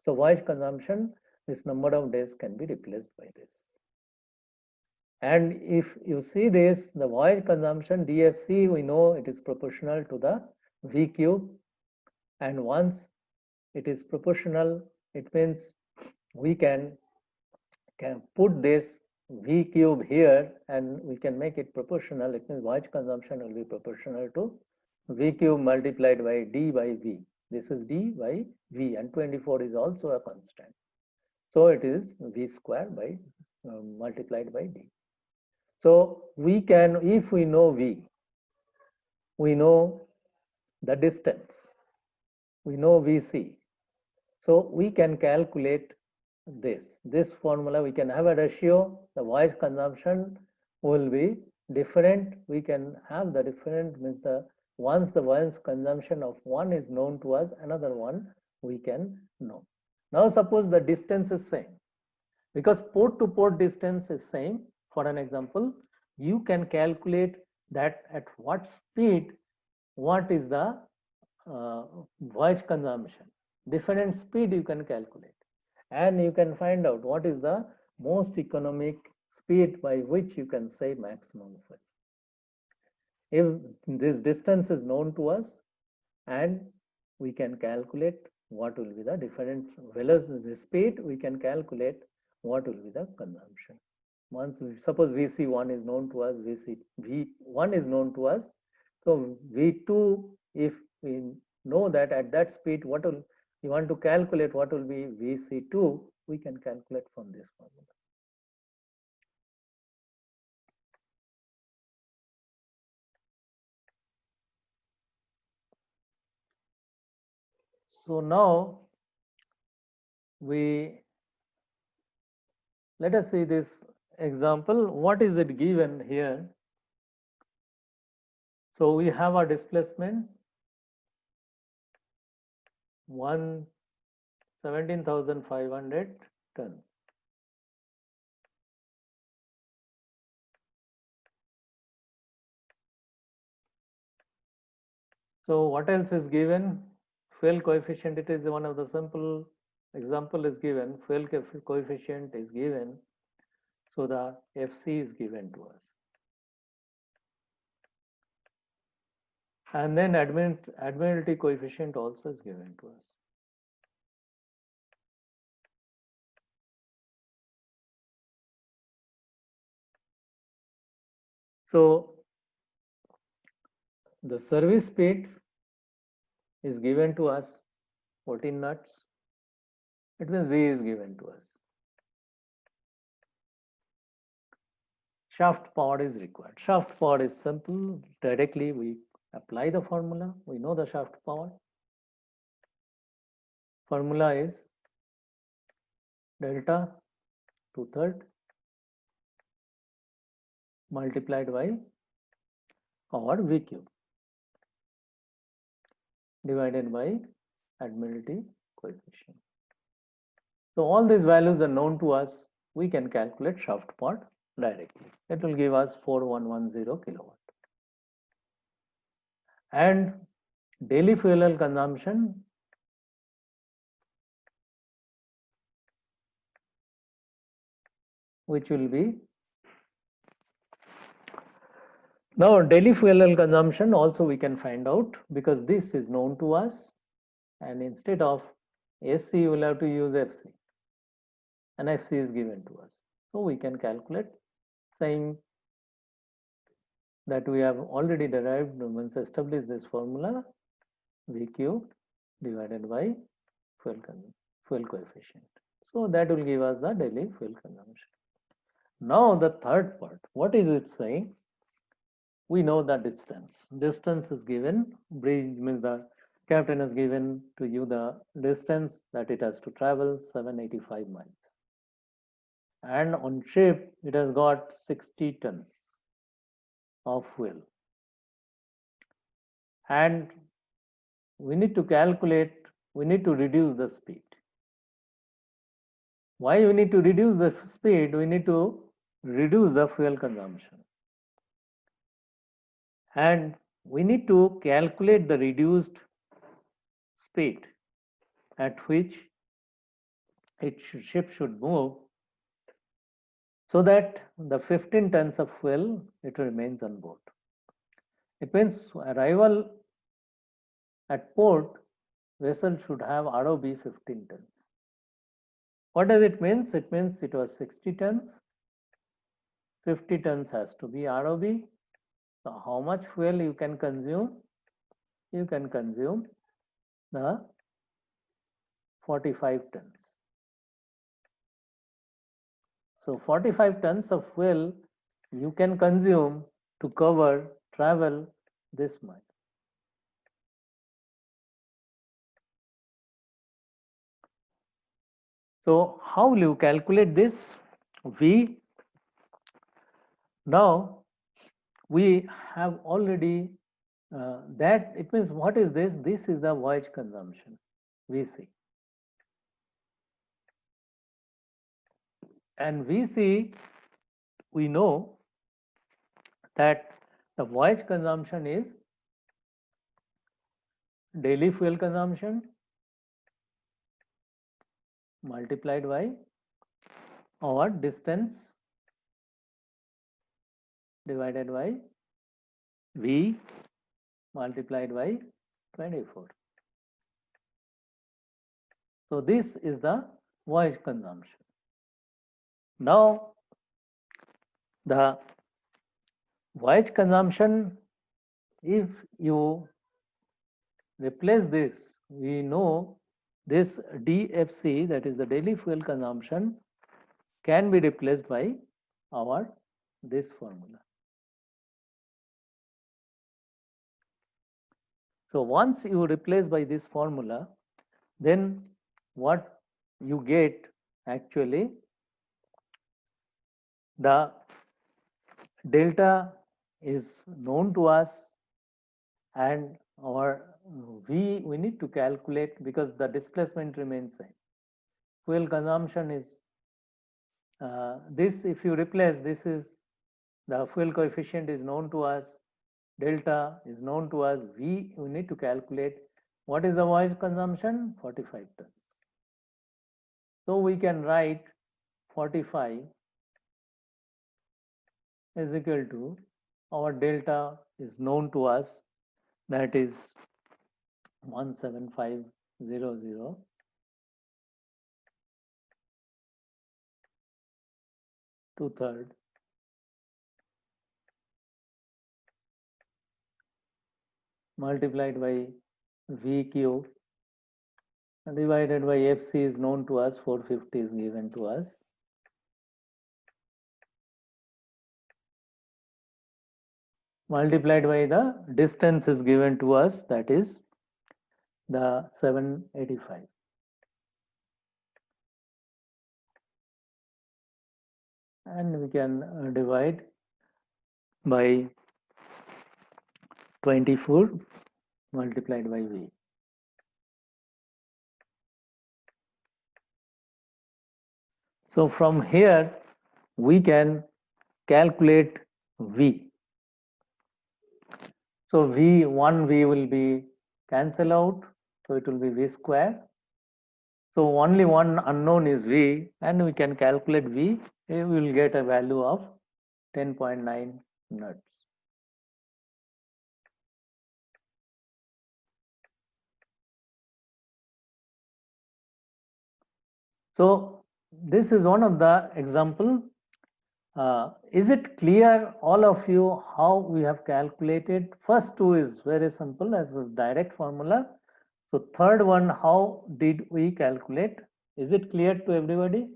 So voyage consumption, this number of days can be replaced by this. And if you see this, the voyage consumption DFC, we know it is proportional to the V cube. And once it is proportional, it means we can put this V cube here and we can make it proportional. It means voyage consumption will be proportional to V cube multiplied by D by V. This is D by V, and 24 is also a constant. So it is V square by multiplied by D. So we can, if we know V, we know the distance, we know VC. So we can calculate this formula. We can have a ratio. The voyage consumption will be different. We can have the different, means the once the voyage consumption of one is known to us, another one we can know. Now suppose the distance is same, because port to port distance is same. For an example, you can calculate that at what speed, what is the voyage consumption. Different speed you can calculate, and you can find out what is the most economic speed by which you can save maximum fuel. If this distance is known to us, and we can calculate what will be the different velocity speed, we can calculate what will be the consumption. Once suppose VC1 is known to us, V1 is known to us, so V2, if we know that at that speed, what will you want to calculate, what will be VC2, we can calculate from this formula. So now let us see this example. What is it given here? So we have a displacement 17,500 tons. So what else is given? Fuel coefficient, it is one of the simple example is given. Fuel coefficient is given. So the FC is given to us. And then admiralty coefficient also is given to us. So the service speed is given to us 14 knots. It means V is given to us. Shaft power is required. Shaft power is simple. Directly we apply the formula. We know the shaft power. Formula is delta 2/3 multiplied by power V cube divided by admiralty coefficient. So all these values are known to us. We can calculate shaft part directly. It will give us 4110 kilowatt. And daily fuel oil consumption, which will be, now daily fuel oil consumption also we can find out, because this is known to us, and instead of SC you will have to use FC, and FC is given to us. So we can calculate, saying that we have already derived once established this formula, VQ divided by fuel coefficient. So that will give us the daily fuel consumption. Now the third part, what is it saying? We know the distance. Distance is given. Bridge means the captain has given to you the distance that it has to travel, 785 miles. And on ship, it has got 60 tons of fuel. And we need to calculate, we need to reduce the speed. Why we need to reduce the speed? We need to reduce the fuel consumption. And we need to calculate the reduced speed at which ship should move, so that the 15 tons of fuel, it remains on board. It means arrival at port, vessel should have ROB 15 tons. What does it mean? It means it was 60 tons, 50 tons has to be ROB. So how much fuel you can consume? You can consume the 45 tons. So 45 tons of fuel you can consume to travel this much. So how will you calculate this? Now we have already that, it means what is this? This is the voyage consumption, VC. And VC, we know that the voyage consumption is daily fuel consumption multiplied by our distance divided by V multiplied by 24. So this is the voyage consumption. Now the voyage consumption, if you replace this, we know this DFC, that is the daily fuel consumption, can be replaced by our this formula. So once you replace by this formula, then what you get actually, the delta is known to us, and our we need to calculate, because the displacement remains same. Fuel consumption is this, if you replace, this is the fuel coefficient is known to us, delta is known to us, we need to calculate what is the voyage consumption, 45 tons. So we can write 45 is equal to, our delta is known to us, that is 17500 2/3 multiplied by VQ divided by FC is known to us, 450 is given to us. Multiplied by the distance is given to us, that is the 785. And we can divide by 24 multiplied by V. So from here, we can calculate V. So V will be cancel out, so it will be V square. So only one unknown is V, and we can calculate V. We will get a value of 10.9 nuts. So this is one of the example. Is it clear, all of you, how we have calculated? First two is very simple as a direct formula. So third one, how did we calculate? Is it clear to everybody?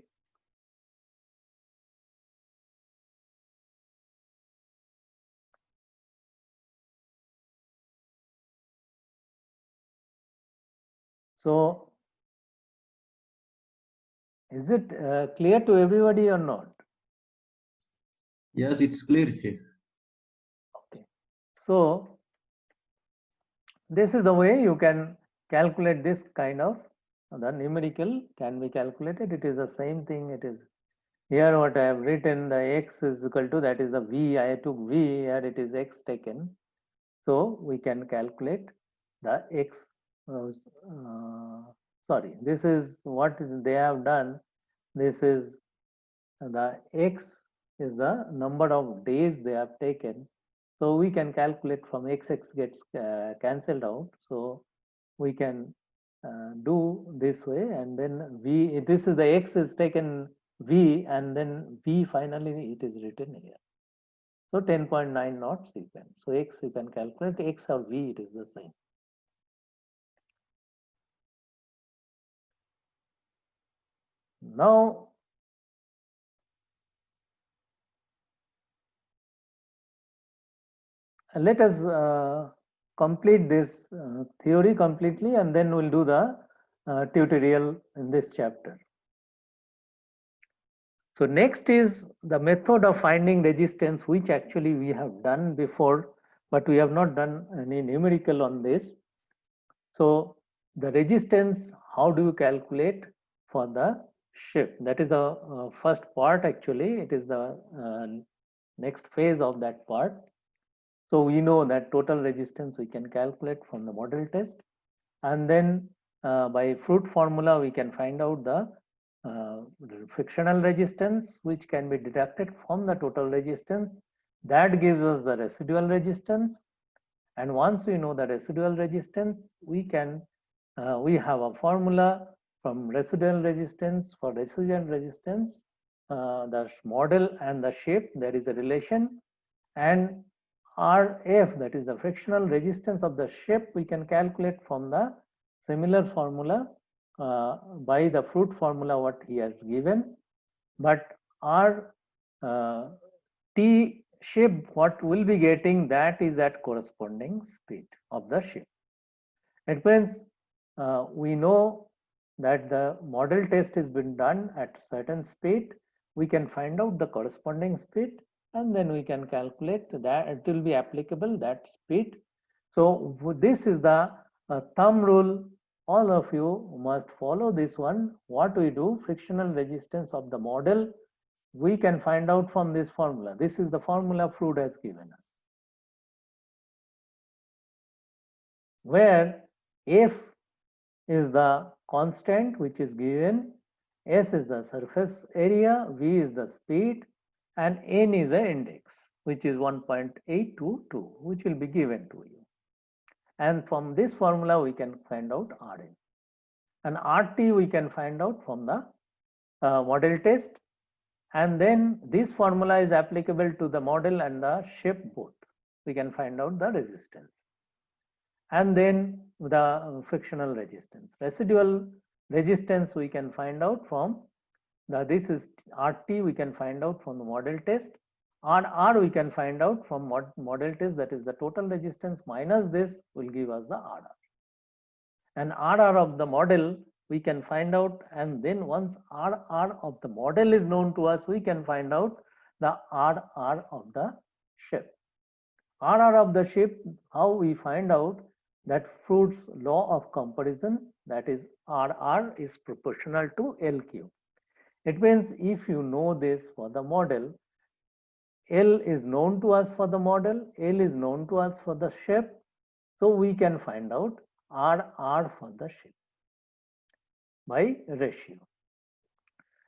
So is it clear to everybody or not? Yes, it's clear here. Okay. So this is the way you can calculate this kind of, the numerical can be calculated. It is the same thing. It is here what I have written, the x is equal to, that is the V. I took V, here it is x taken. So we can calculate the x. Sorry, this is what they have done. This is the x is the number of days they have taken. So we can calculate from x gets cancelled out. So we can do this way, and then V, this is the x is taken V, and then V finally it is written here. So 10.9 knots you can. So x you can calculate, x or V it is the same. Now let us complete this theory completely, and then we'll do the tutorial in this chapter. So next is the method of finding resistance, which actually we have done before, but we have not done any numerical on this. So the resistance, how do you calculate for the shift? That is the first part actually. It is the next phase of that part. So we know that total resistance we can calculate from the model test, and then by Fruit formula we can find out the frictional resistance, which can be deducted from the total resistance. That gives us the residual resistance, and once we know the residual resistance, we can we have a formula from residual resistance. For residual resistance, the model and the shape, there is a relation, and Rf, that is the frictional resistance of the ship, we can calculate from the similar formula by the Fruit formula what he has given. But R T ship, what will be getting, that is at corresponding speed of the ship. It means we know that the model test has been done at certain speed. We can find out the corresponding speed, and then we can calculate that it will be applicable that speed. So this is the thumb rule. All of you must follow this one. What we do, frictional resistance of the model, we can find out from this formula. This is the formula Fruit has given us, where F is the constant which is given, S is the surface area, V is the speed, and N is the index, which is 1.822, which will be given to you. And from this formula, we can find out Rn. And RT we can find out from the model test. And then this formula is applicable to the model and the ship both. We can find out the resistance. And then the frictional resistance. Residual resistance we can find out from this is RT, we can find out from the model test. R we can find out from model test, that is the total resistance minus this will give us the RR. And RR of the model we can find out, and then once RR of the model is known to us, we can find out the RR of the ship. RR of the ship, how we find out, that Fruit's law of comparison, that is RR is proportional to LQ. It means if you know this for the model, L is known to us for the model, L is known to us for the shape, so we can find out R for the shape by ratio.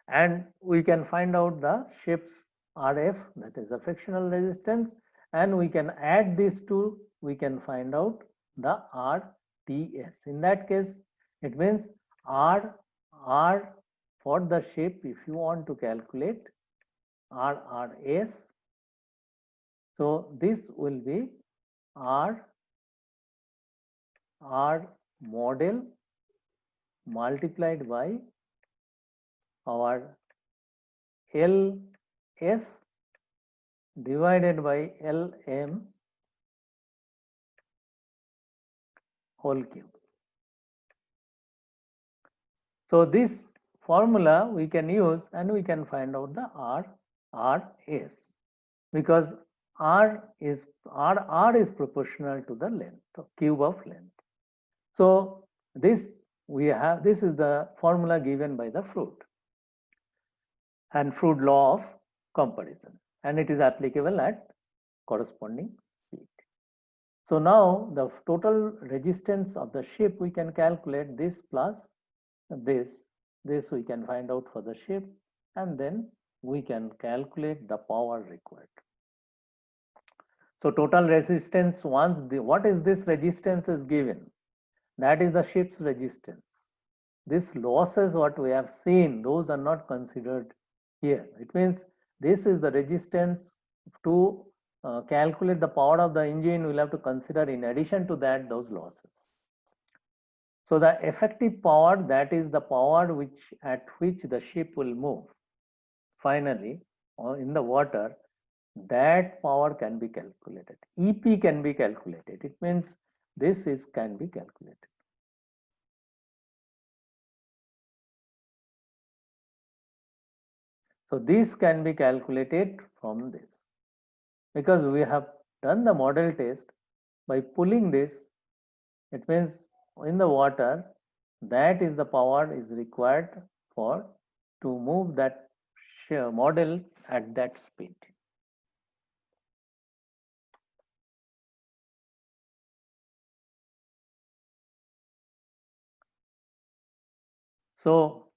And we can find out the shapes Rf, that is the frictional resistance, and we can add these two, we can find out the Rts. In that case, it means R for the shape, if you want to calculate RRS, so this will be R model multiplied by our LS divided by LM whole cube. So this formula we can use and we can find out the RS, because R is proportional to the length, the cube of length. So this is the formula given by the Froude and Froude law of comparison, and it is applicable at corresponding speed. So now the total resistance of the ship, we can calculate this plus this we can find out for the ship, and then we can calculate the power required. So total resistance, what is this resistance is given, that is the ship's resistance. This losses what we have seen, those are not considered here. It means this is the resistance. To calculate the power of the engine, we'll have to consider in addition to that those losses. So the effective power, that is the power at which the ship will move finally in the water, that power can be calculated. EP can be calculated. It means this can be calculated. So this can be calculated from this, because we have done the model test by pulling this. It means in the water, that is the power is required for to move that model at that speed. So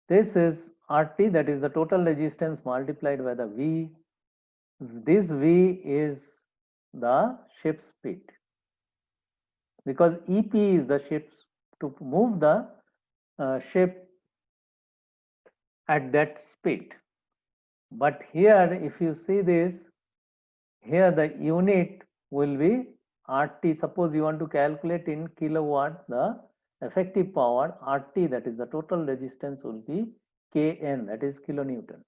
this is RT, that is the total resistance multiplied by the V. This V is the ship speed, because EP is the ship to move the ship at that speed. But here, if you see this, here the unit will be RT. Suppose you want to calculate in kilowatt the effective power, RT, that is the total resistance, will be Kn, that is kilonewton,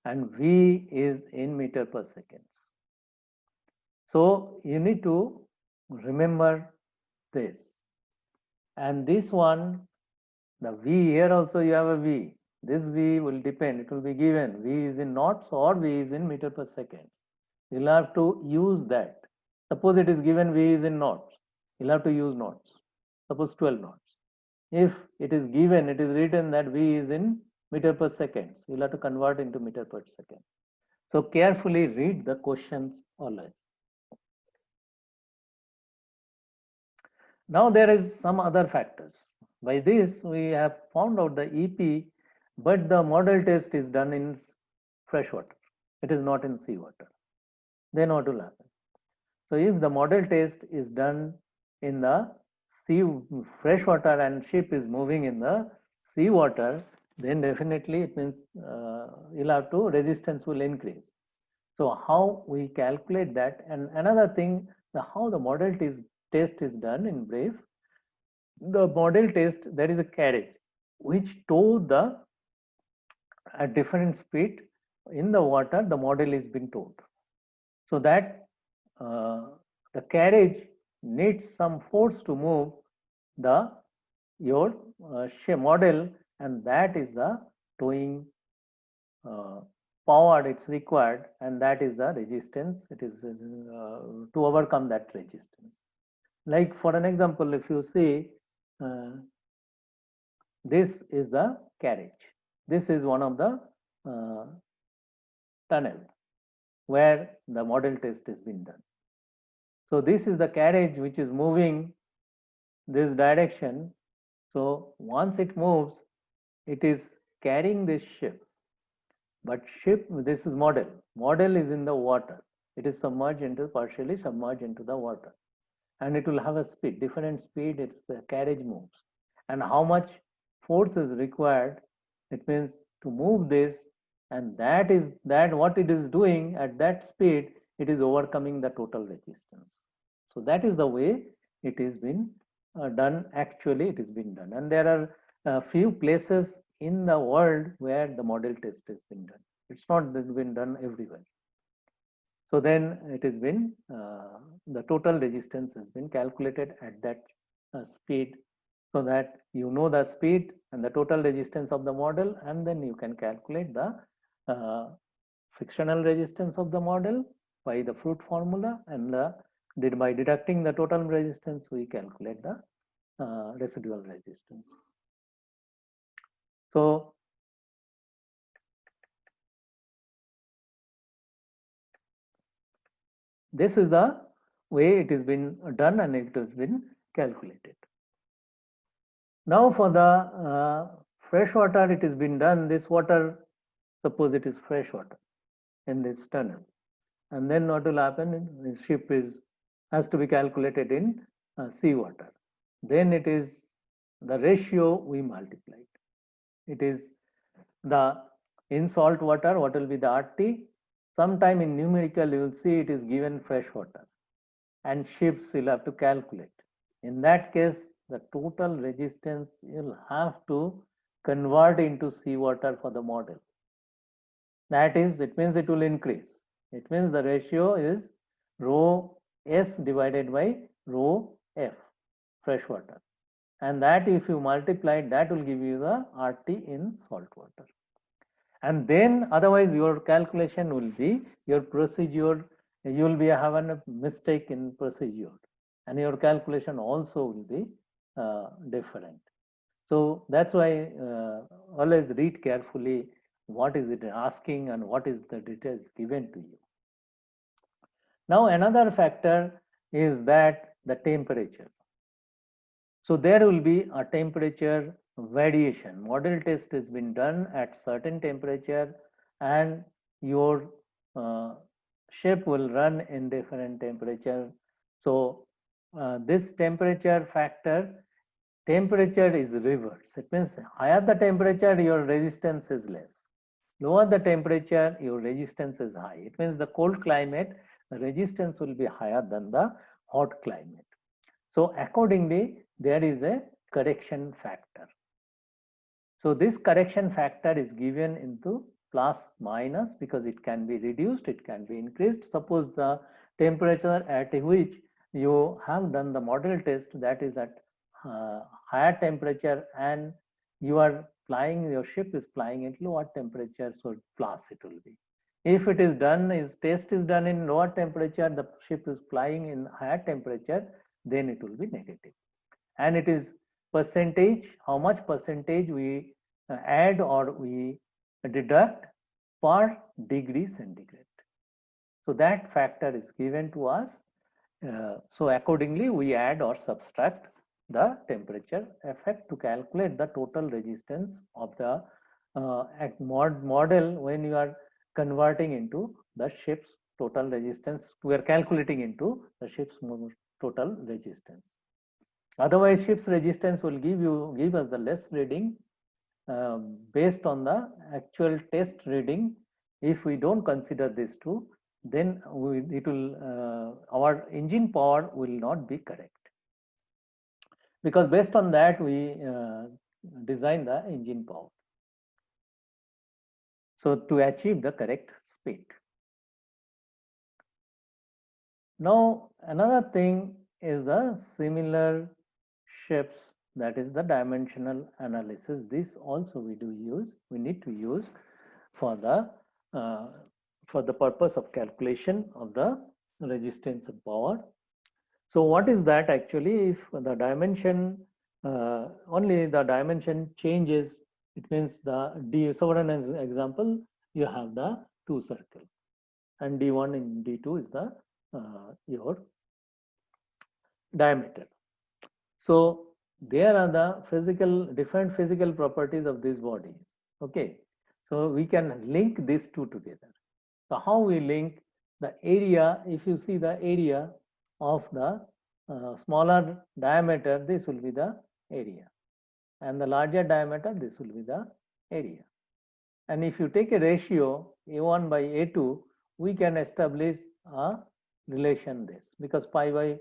and V is in meter per second. So you need to remember this. And this one, the V, here also you have a V. This V will depend, it will be given. V is in knots or V is in meter per second. You'll have to use that. Suppose it is given V is in knots, you'll have to use knots. Suppose 12 knots. If it is given, it is written that V is in meter per second, so you'll have to convert into meter per second. So carefully read the questions always. Now there is some other factors. By this we have found out the EP, but the model test is done in fresh water. It is not in seawater. Then what will happen? So if the model test is done in the fresh water and ship is moving in the seawater, then definitely it means you'll have to resistance will increase. So how we calculate that? And another thing, how the model test is done in Brave. The model test, there is a carriage which tow the at different speed in the water, the model is being towed. So that the carriage needs some force to move your model, and that is the towing power it's required, and that is the resistance. It is to overcome that resistance. Like for an example, if you see This is the carriage. This is one of the tunnel where the model test has been done. So this is the carriage which is moving this direction. So once it moves, it is carrying this ship. But ship, this is model. Model is in the water. It is submerged into, partially submerged into the water. And it will have a speed, different speed, it's the carriage moves. And how much force is required, it means to move this, and that is that what it is doing at that speed, it is overcoming the total resistance. So that is the way it is been done. Actually, it has been done, and there are a few places in the world where the model test has been done. It's not been done everywhere. So then it has been, the total resistance has been calculated at that speed, so that you know the speed and the total resistance of the model, and then you can calculate the frictional resistance of the model by the Fruit formula, and by deducting the total resistance, we calculate the residual resistance. So this is the way it has been done and it has been calculated. Now for the fresh water, it has been done. This water, suppose it is fresh water in this tunnel, and then what will happen? The ship has to be calculated in seawater. Then it is the ratio we multiplied. It is the in salt water. What will be the RT? Sometime in numerical you will see it is given fresh water, and ships will have to calculate. In that case, the total resistance you'll have to convert into seawater for the model. That is, it means it will increase. It means the ratio is rho S divided by rho F, fresh water. And that if you multiply, that will give you the RT in salt water. And then otherwise your calculation will be, your procedure, you will be having a mistake in procedure, and your calculation also will be different. So that's why always read carefully what is it asking and what is the details given to you. Now another factor is that the temperature. So there will be a temperature variation. Model test has been done at certain temperature, and your ship will run in different temperature. So this temperature factor, temperature is reverse. It means higher the temperature, your resistance is less. Lower the temperature, your resistance is high. It means the cold climate, the resistance will be higher than the hot climate. So accordingly, there is a correction factor. So this correction factor is given into plus minus, because it can be reduced, it can be increased. Suppose the temperature at which you have done the model test, that is at higher temperature, and you are flying, your ship is flying at lower temperature, so plus it will be. If it is done, test is done in lower temperature, the ship is flying in higher temperature, then it will be negative. And it is percentage, how much percentage we add or we deduct per degree centigrade. So that factor is given to us. So accordingly, we add or subtract the temperature effect to calculate the total resistance of the model when you are converting into the ship's total resistance. We are calculating into the ship's total resistance. Otherwise, ship's resistance will give us the less reading based on the actual test reading. If we don't consider these two, then our engine power will not be correct, because based on that we design the engine power. So to achieve the correct speed. Now another thing is the similar shapes, that is the dimensional analysis. This also we need to use for the purpose of calculation of the resistance and power. So what is that actually? If the dimension only the dimension changes. It means the D, so for an example, you have the two circle, and D1 and D2 is the your diameter. So there are the different physical properties of these bodies. Okay, so we can link these two together. So how we link the area? If you see the area of the smaller diameter, this will be the area, and the larger diameter, this will be the area. And if you take a ratio A1 by A2, we can establish a relation this, because pi by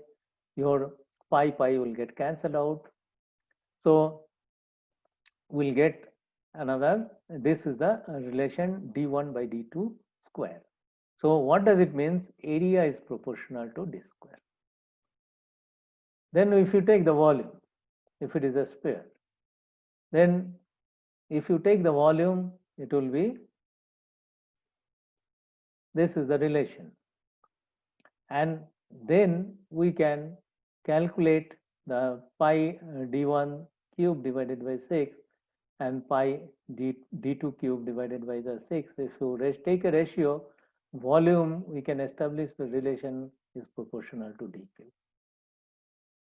your pi will get cancelled out. So we'll get another, this is the relation d1 by d2 square. So what does it mean? Area is proportional to d square. Then if you take the volume, if it is a sphere, then if you take the volume, it will be, this is the relation. And then we can calculate the pi d1 cube divided by 6 and pi d2 cube divided by the 6. If you take a ratio, volume, we can establish the relation is proportional to d cube,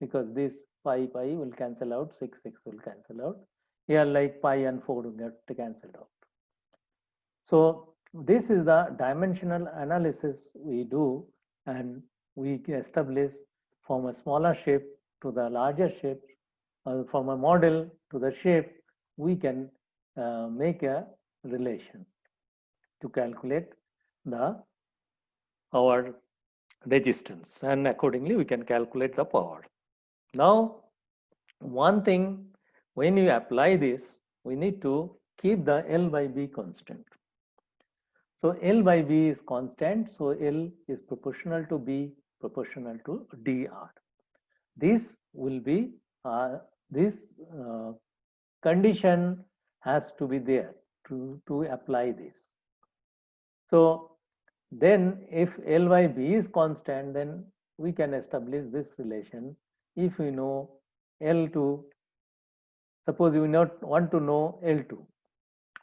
because this pi will cancel out, 6 will cancel out. Here like pi and 4 will get cancelled out. So this is the dimensional analysis we do, and we establish from a smaller shape to the larger shape, from a model to the shape, we can make a relation to calculate the our resistance, and accordingly we can calculate the power. Now, one thing, when you apply this, we need to keep the L by B constant. So L by B is constant, so L is proportional to B, proportional to dr. This will be, this condition has to be there to apply this. So then if L by B is constant, then we can establish this relation. If we know L2, suppose we not want to know L2,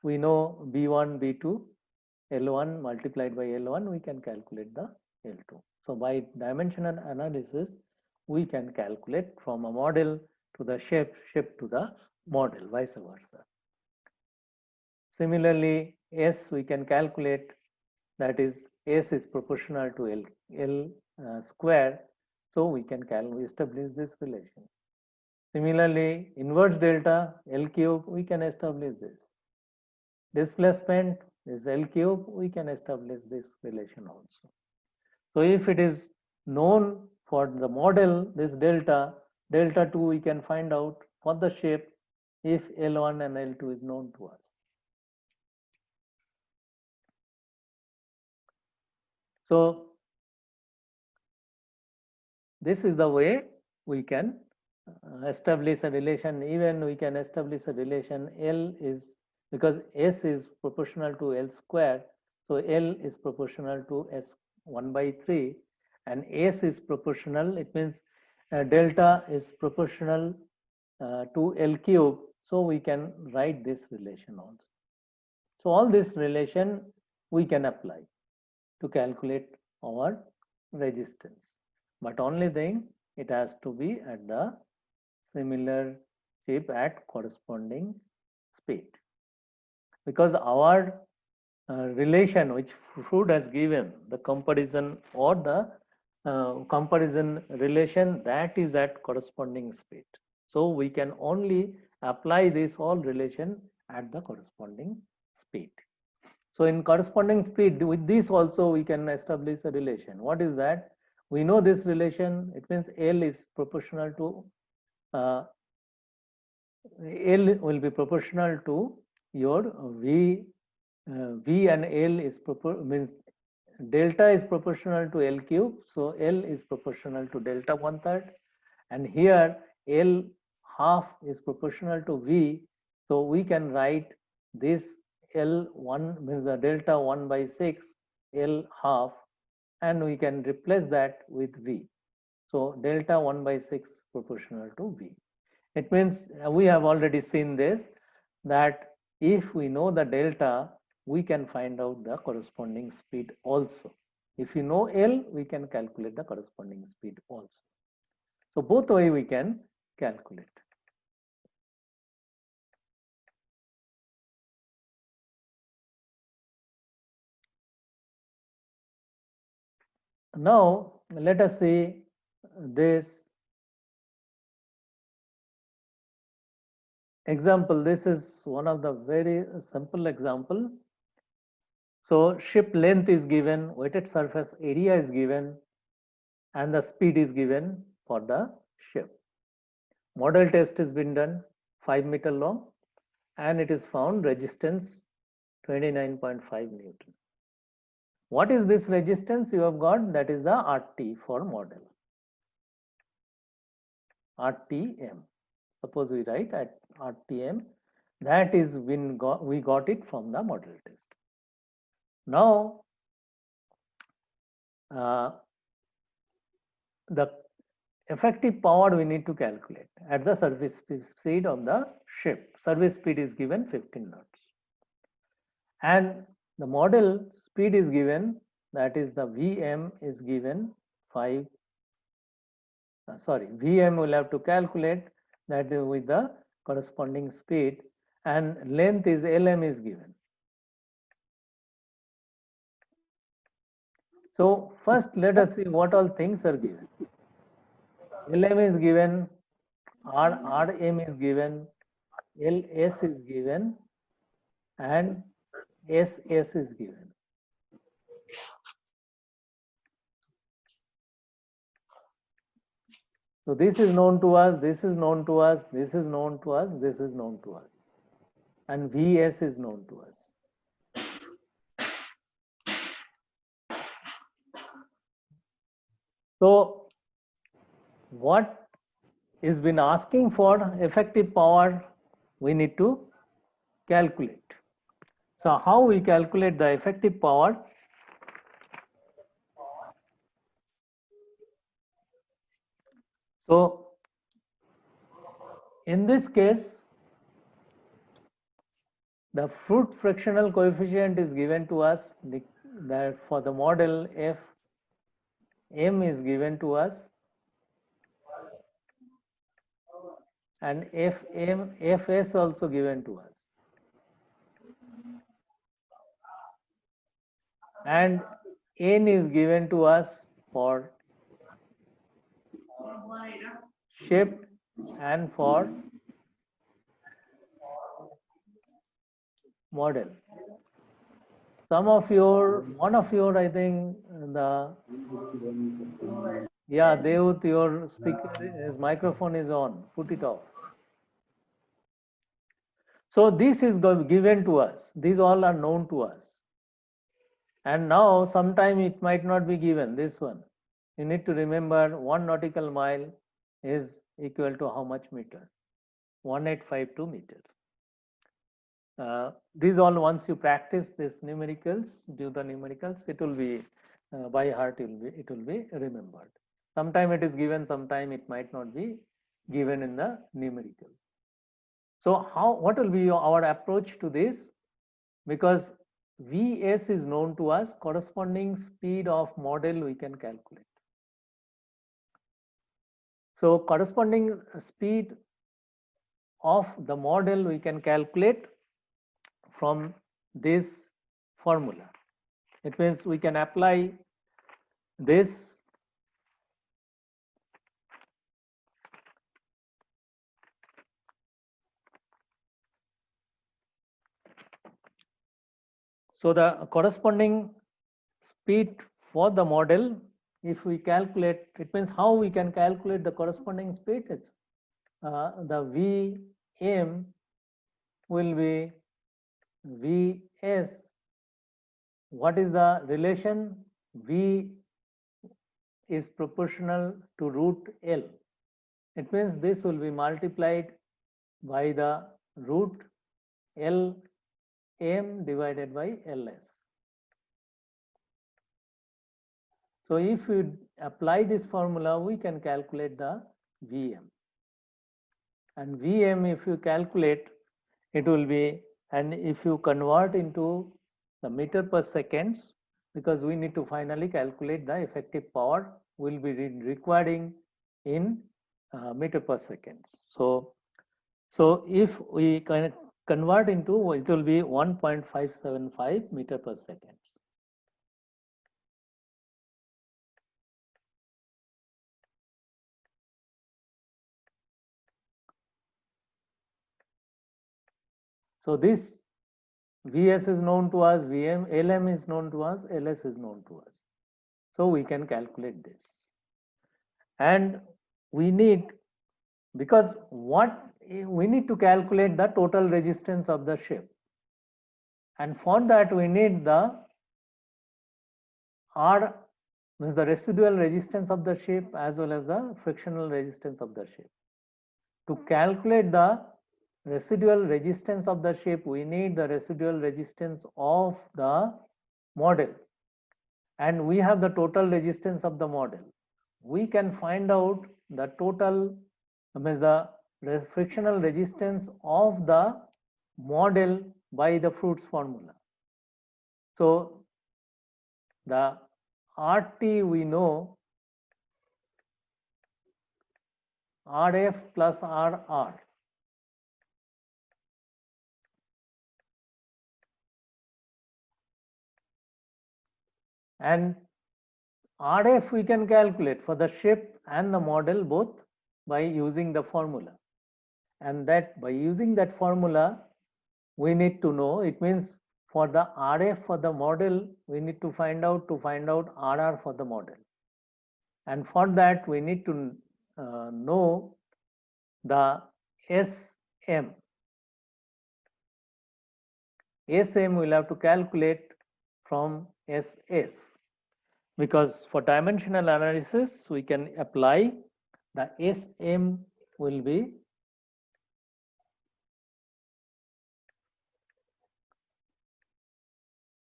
we know B1, B2, L1 multiplied by L1, we can calculate the L2. So by dimensional analysis, we can calculate from a model to the shape to the model, vice versa. Similarly, S we can calculate, that is S is proportional to L square, so we can establish this relation. Similarly, inverse delta L cube, we can establish this. Displacement is L cube, we can establish this relation also. So if it is known for the model, this delta 2 we can find out for the shape if L1 and L2 is known to us. So this is the way we can establish a relation. Even we can establish a relation L is, because S is proportional to L square, so L is proportional to S 1 by 3, and S is proportional, it means delta is proportional to L cube, so we can write this relation also. So all this relation we can apply to calculate our resistance, but only thing, it has to be at the similar shape at corresponding speed, because our relation which Froude has given, the comparison or the comparison relation, that is at corresponding speed. So we can only apply this all relation at the corresponding speed. So in corresponding speed, with this also we can establish a relation. What is that? We know this relation, it means L is proportional to L will be proportional to your V. V and L is means delta is proportional to L cube, so L is proportional to delta 1/3, and here L half is proportional to V, so we can write this L1 means the delta 1 by 6 L half, and we can replace that with V. So delta 1 by 6 proportional to V. It means we have already seen this, that if we know the delta, we can find out the corresponding speed also. If you know L, we can calculate the corresponding speed also. So both way we can calculate. Now let us see this example. This is one of the very simple example. So ship length is given, weighted surface area is given, and the speed is given for the ship. Model test has been done, 5 meter long, and it is found resistance 29.5 Newton. What is this resistance you have got? That is the RT for model. RTM. Suppose we write at RTM, that is we got it from the model test. Now, the effective power we need to calculate at the service speed of the ship. Service speed is given 15 knots. And the model speed is given, that is the Vm is given 5. Vm will have to calculate that with the corresponding speed, and length is Lm is given. So first let us see what all things are given. Lm is given, Rm is given, Ls is given, and Ss is given. So this is known to us, this is known to us, this is known to us, this is known to us, and Vs is known to us. So what is been asking for effective power, we need to calculate. So how we calculate the effective power? So in this case, the fluid frictional coefficient is given to us, that for the model F, M is given to us, and Fm, Fs also given to us. And N is given to us for shape and for model. Some of your, one of your, I think yeah, Devut, your speaker, his microphone is on, put it off. So this is given to us, these all are known to us. And now sometime it might not be given, this one. You need to remember 1 nautical mile is equal to how much meter? 1852 meters. These all, once you practice this numericals, do the numericals, it will be by heart, it will be remembered. Sometime it is given, sometime it might not be given in the numerical. So what will be our approach to this? Because Vs is known to us, corresponding speed of model we can calculate. So corresponding speed of the model we can calculate from this formula. It means we can apply this so the corresponding speed for the model, if we calculate, it means how we can calculate the corresponding speed is the Vm will be Vs. What is the relation? V is proportional to root L. It means this will be multiplied by the root L m divided by Ls. So if we apply this formula, we can calculate the Vm. and Vm, if you calculate, it will be, and if you convert into the meter per seconds, because we need to finally calculate the effective power will be requiring in meter per seconds. So if we convert into, it will be 1.575 meter per second. So this Vs is known to us, Lm is known to us, Ls is known to us. So we can calculate this. And we need, because what we need to calculate the total resistance of the ship. And for that we need the R, means the residual resistance of the ship as well as the frictional resistance of the ship. To calculate the residual resistance of the ship, we need the residual resistance of the model, and we have the total resistance of the model. We can find out the total, means the frictional resistance of the model by the Fruit's formula. So the RT we know, RF plus RR. And RF we can calculate for the ship and the model both by using the formula. And that by using that formula, we need to know, it means for the RF for the model, we need to find out RR for the model. And for that, we need to know the SM. SM we'll have to calculate from SS, because for dimensional analysis, we can apply the SM will be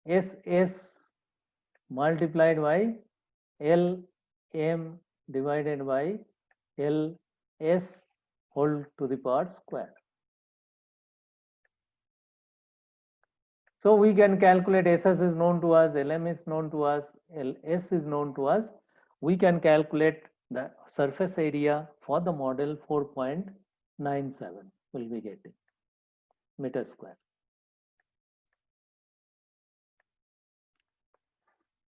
SS multiplied by LM divided by LS whole to the power square. So we can calculate SS is known to us, LM is known to us, LS is known to us. We can calculate the surface area for the model 4.97 will be getting meter square.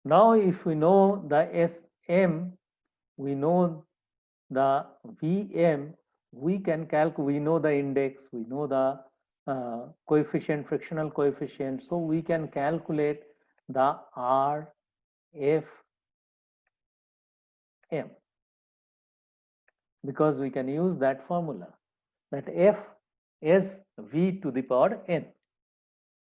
Now if we know the SM, we know the Vm, we can calculate, we know the index, we know the coefficient, frictional coefficient, so we can calculate the RFM, because we can use that formula, that F is V to the power N.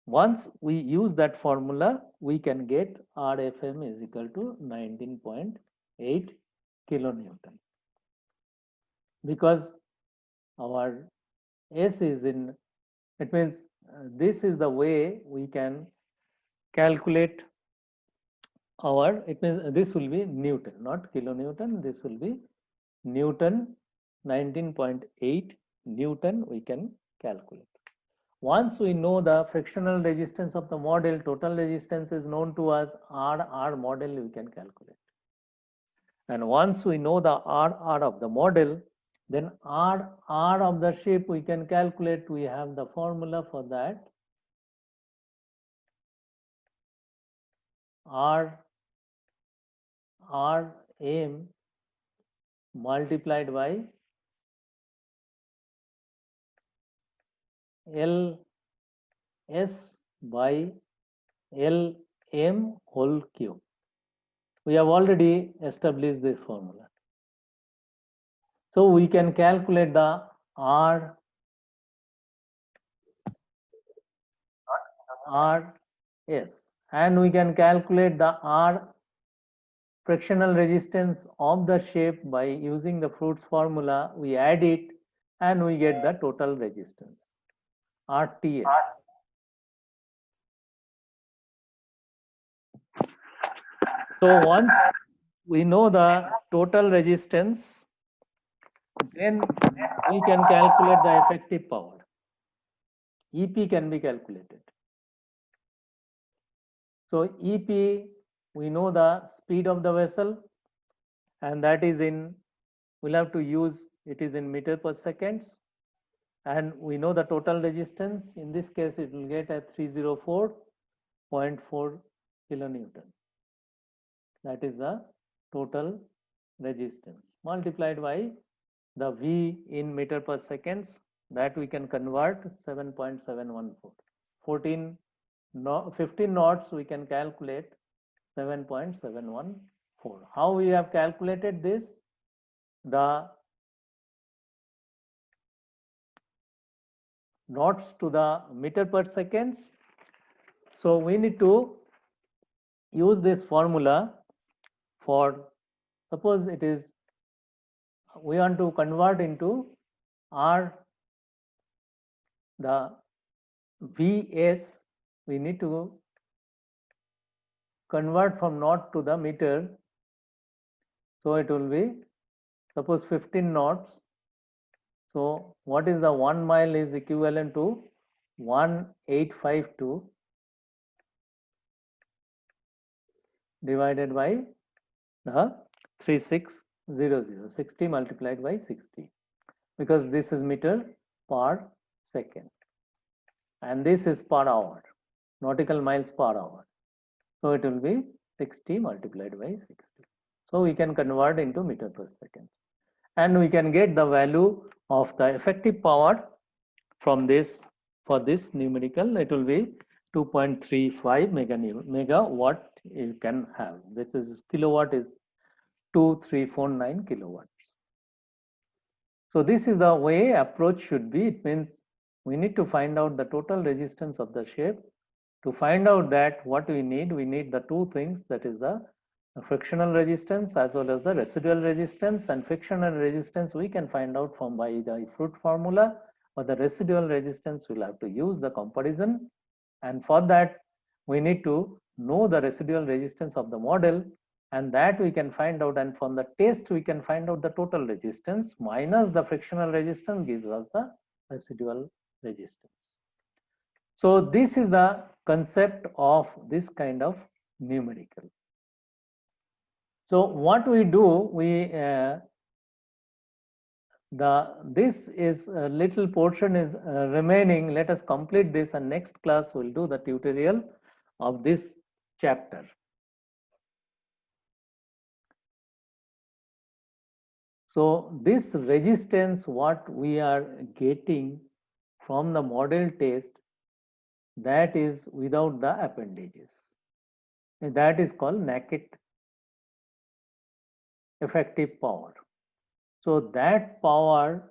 Once we use that formula, we can get RFM is equal to 19.8 kilonewton, because our S is in, it means this is the way we can calculate our, it means this will be Newton, not kilonewton, this will be Newton, 19.8 Newton we can calculate. Once we know the frictional resistance of the model, total resistance is known to us, RR model we can calculate. And once we know the RR of the model, then RR of the shape we can calculate. We have the formula for that. RM multiplied by LS by LM whole cube. We have already established this formula. So we can calculate the yes, and we can calculate the R frictional resistance of the shape by using the Fruit's formula. We add it and we get the total resistance, RTS. So once we know the total resistance, then we can calculate the effective power. EP can be calculated. So EP, we know the speed of the vessel, and that is in, we'll have to use, it is in meter per seconds, and we know the total resistance. In this case, it will get at 304.4 kilonewton. That is the total resistance multiplied by the V in meter per seconds, that we can convert 7.714. 15 knots we can calculate 7.714. How we have calculated this? The knots to the meter per seconds. So we need to use this formula for, suppose it is, we want to convert into R, the Vs, we need to convert from knot to the meter. So it will be, suppose 15 knots. So what is the 1 mile is equivalent to 1852 divided by the 3600, 60 multiplied by 60, because this is meter per second and this is per hour, nautical miles per hour. So it will be 60 multiplied by 60. So we can convert into meter per second, and we can get the value of the effective power from this. For this numerical, it will be 2.35 megawatt you can have. This is kilowatt is 2349 kilowatts. So this is the way approach should be. It means we need to find out the total resistance of the ship. To find out that, what we need the two things, that is the frictional resistance as well as the residual resistance. And frictional resistance we can find out from by the Fruit formula, but the residual resistance we'll have to use the comparison, and for that we need to know the residual resistance of the model, and that we can find out, and from the test we can find out the total resistance minus the frictional resistance gives us the residual resistance. So this is the concept of this kind of numerical. So what we do, this is a little portion is remaining. Let us complete this, and next class we'll do the tutorial of this chapter. So this resistance, what we are getting from the model test, that is without the appendages. That is called naked effective power. So that power,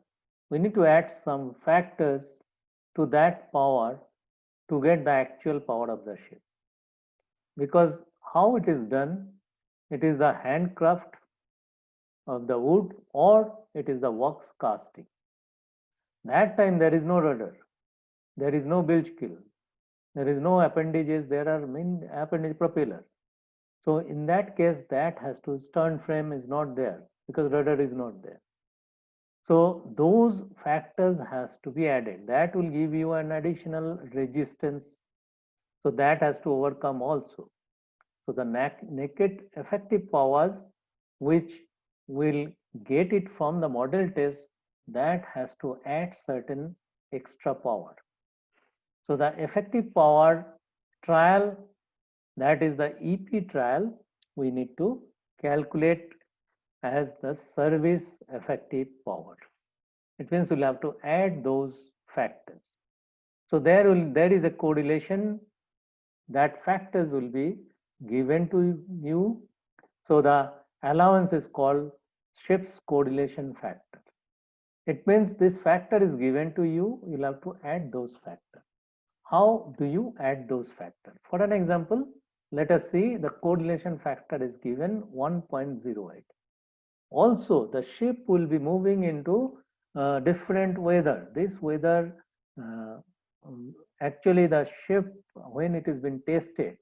we need to add some factors to that power to get the actual power of the ship. Because how it is done, it is the handcraft of the wood or it is the wax casting. That time there is no rudder, there is no bilge keel, there is no appendages, there are main appendage propeller. So in that case, that has to, stern frame is not there because rudder is not there. So those factors has to be added. That will give you an additional resistance. So that has to overcome also. So the naked effective powers, which will get it from the model test, that has to add certain extra power. So the effective power trial, that is the EP trial, we need to calculate as the service effective power. It means we'll have to add those factors. So there is a correlation, that factors will be given to you. So the allowance is called ship's correlation factor. It means this factor is given to you, you'll have to add those factors. How do you add those factors? For an example, let us see the correlation factor is given 1.08. Also, the ship will be moving into different weather. This weather, actually the ship, when it has been tested,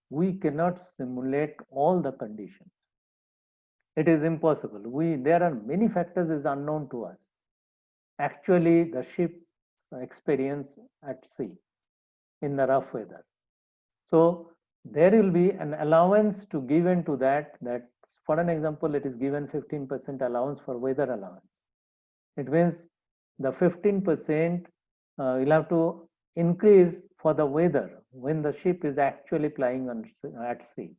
we cannot simulate all the conditions. It is impossible. There are many factors is unknown to us. actually the ship experience at sea in the rough weather. So there will be an allowance to given to that for an example, it is given 15% allowance for weather allowance. It means the 15% you'll have to increase for the weather when the ship is actually plying at sea.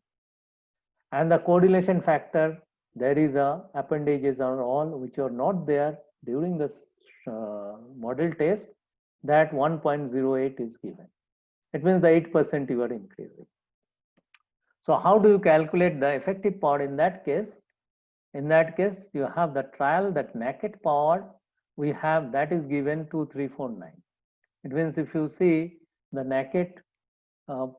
And the correlation factor, there is a appendages are all which are not there during this model test, that 1.08 is given. It means the 8% you are increasing. So how do you calculate the effective power in that case? In that case, you have the trial, that naked power we have, that is given 2349. It means if you see the naked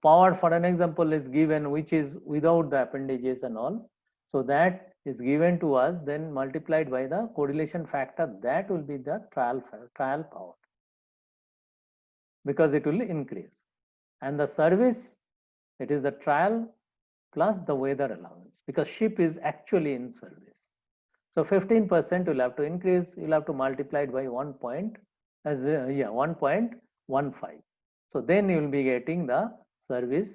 power for an example is given, which is without the appendages and all. So that is given to us, then multiplied by the correlation factor, that will be the trial power, because it will increase. And the service, it is the trial plus the weather allowance, because ship is actually in service. So 15% will have to increase, you'll have to multiply it by 1.15. So then you will be getting the service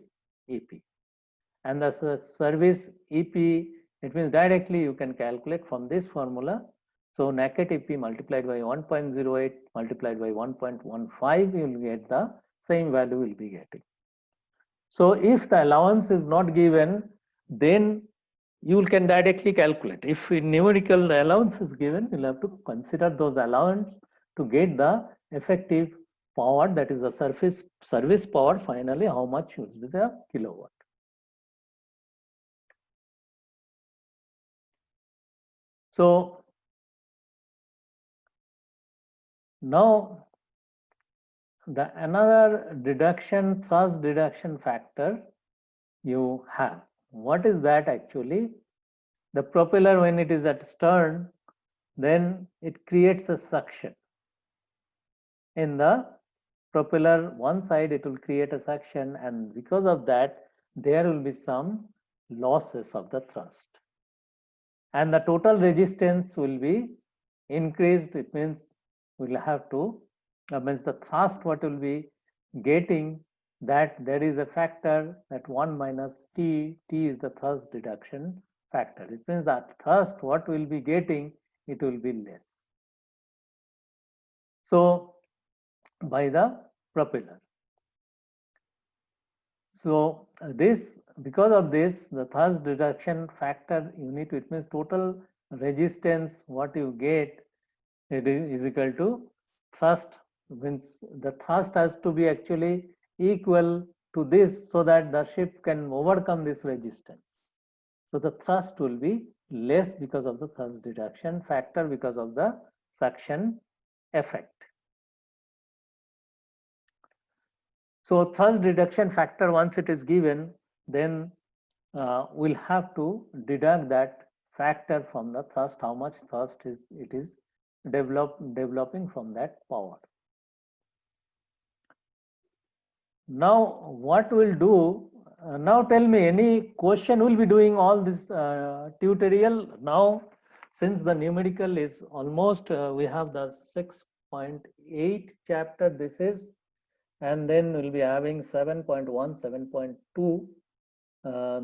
EP. And the service EP, it means directly you can calculate from this formula. So naked EP multiplied by 1.08 multiplied by 1.15, you will get the same value will be getting. So if the allowance is not given, then you can directly calculate. If in numerical the allowance is given, you'll have to consider those allowance to get the effective power, that is the service power, finally how much will be the kilowatt. So now the another thrust deduction factor you have. What is that actually? The propeller, when it is at stern, then it creates a suction. In the propeller, one side it will create a suction, and because of that, there will be some losses of the thrust. And the total resistance will be increased. It means we'll have to, means the thrust what will be getting, that there is a factor that 1 minus T is the thrust deduction factor. It means that thrust what will be getting, it will be less. So by the propeller. So this, because of this, the thrust deduction factor unit, it means total resistance what you get, it is equal to thrust, means the thrust has to be actually equal to this, so that the ship can overcome this resistance. So the thrust will be less because of the thrust deduction factor, because of the suction effect. So thrust deduction factor, once it is given, then we'll have to deduct that factor from the thrust, how much thrust it is developing from that power. Now what we'll do, now tell me any question. We'll be doing all this tutorial now, since the numerical is almost, we have the 6.8 chapter this is, and then we'll be having 7.1, 7.2,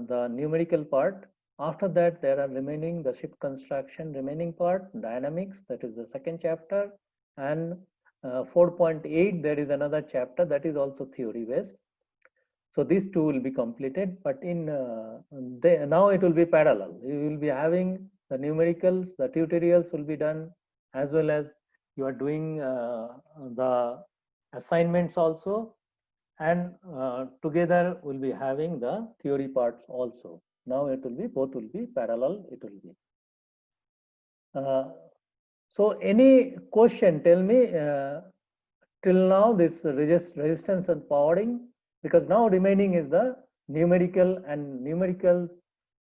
the numerical part. After that, there are remaining the ship construction remaining part, dynamics, that is the second chapter, and 4.8, there is another chapter that is also theory based. So these two will be completed, but in now it will be parallel. You will be having the numericals, the tutorials will be done, as well as you are doing the assignments also, and together we'll be having the theory parts also. Now it will be, both will be parallel, it will be. So any question, tell me till now this resistance and powering, because now remaining is the numerical, and numericals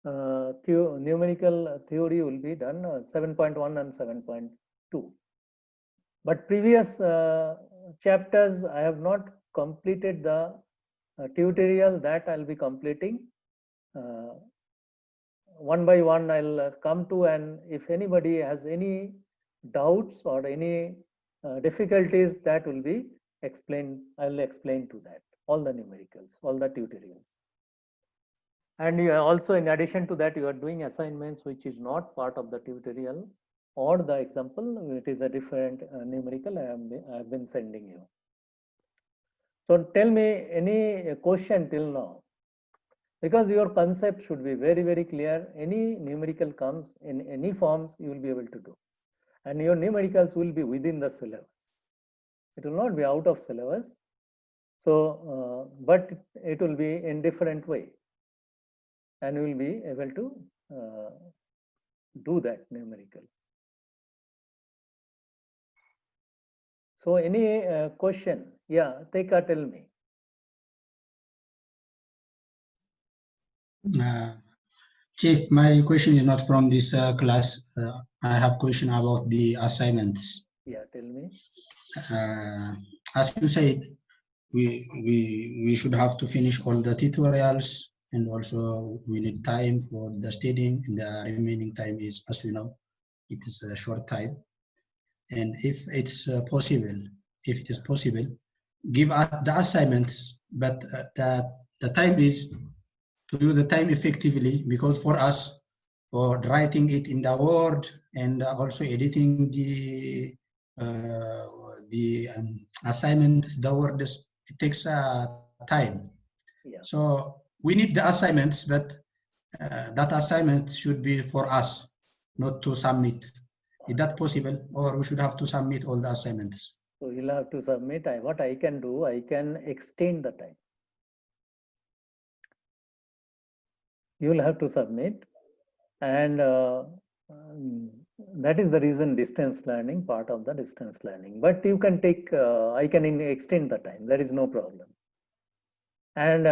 numerical theory will be done 7.1 and 7.2. But previous chapters I have not completed the tutorial, that I'll be completing. One by one I'll come to, and if anybody has any doubts or any difficulties, that will be explained. I'll explain to that, all the numericals, all the tutorials. And you are also, in addition to that, you are doing assignments which is not part of the tutorial or the example. It is a different numerical I have been sending you. So tell me any question till now, because your concept should be very, very clear. Any numerical comes in any forms, you will be able to do. And your numericals will be within the syllabus. It will not be out of syllabus. So, but it will be in different way. And you will be able to do that numerical. So any question? Yeah, Teka, tell me. Chief, my question is not from this class. I have question about the assignments. Yeah, tell me. As you said, we should have to finish all the tutorials, and also we need time for the studying. And the remaining time is, as we know, it is a short time. And if it's possible, give us the assignments, but the time is to do the time effectively, because for us, for writing it in the Word and also editing the assignments, the words, it takes time. Yeah. So we need the assignments, but that assignment should be for us, not to submit. Is that possible, or we should have to submit all the assignments? So you'll have to submit. What I can do, I can extend the time. You will have to submit, and that is the reason distance learning, part of the distance learning. But you can take, I can extend the time. There is no problem. And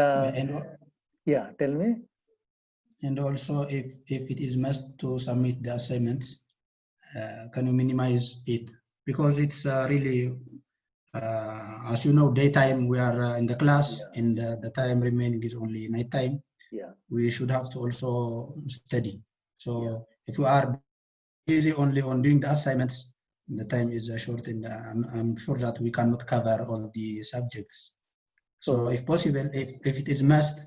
yeah, tell me. And also, if it is must to submit the assignments, can you minimize it? Because it's really, as you know, daytime we are in the class, Yeah. and the time remaining is only nighttime. Yeah. We should have to also study. So Yeah. if we are busy only on doing the assignments, the time is short, and I'm sure that we cannot cover all the subjects. So if possible, if it is must,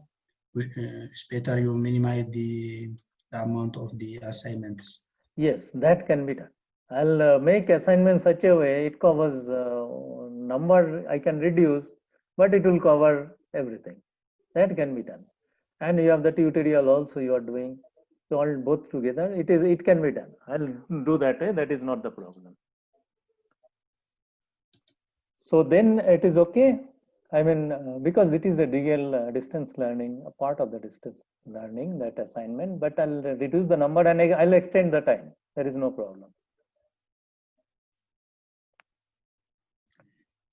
it's better you minimize the amount of the assignments. Yes, that can be done. I'll make assignment such a way it covers number I can reduce, but it will cover everything. That can be done. And you have the tutorial also you are doing. So all both together, it can be done. I'll do that. That is not the problem. So then it is okay. I mean, because it is a real distance learning, a part of the distance learning, that assignment, but I'll reduce the number and I'll extend the time. There is no problem.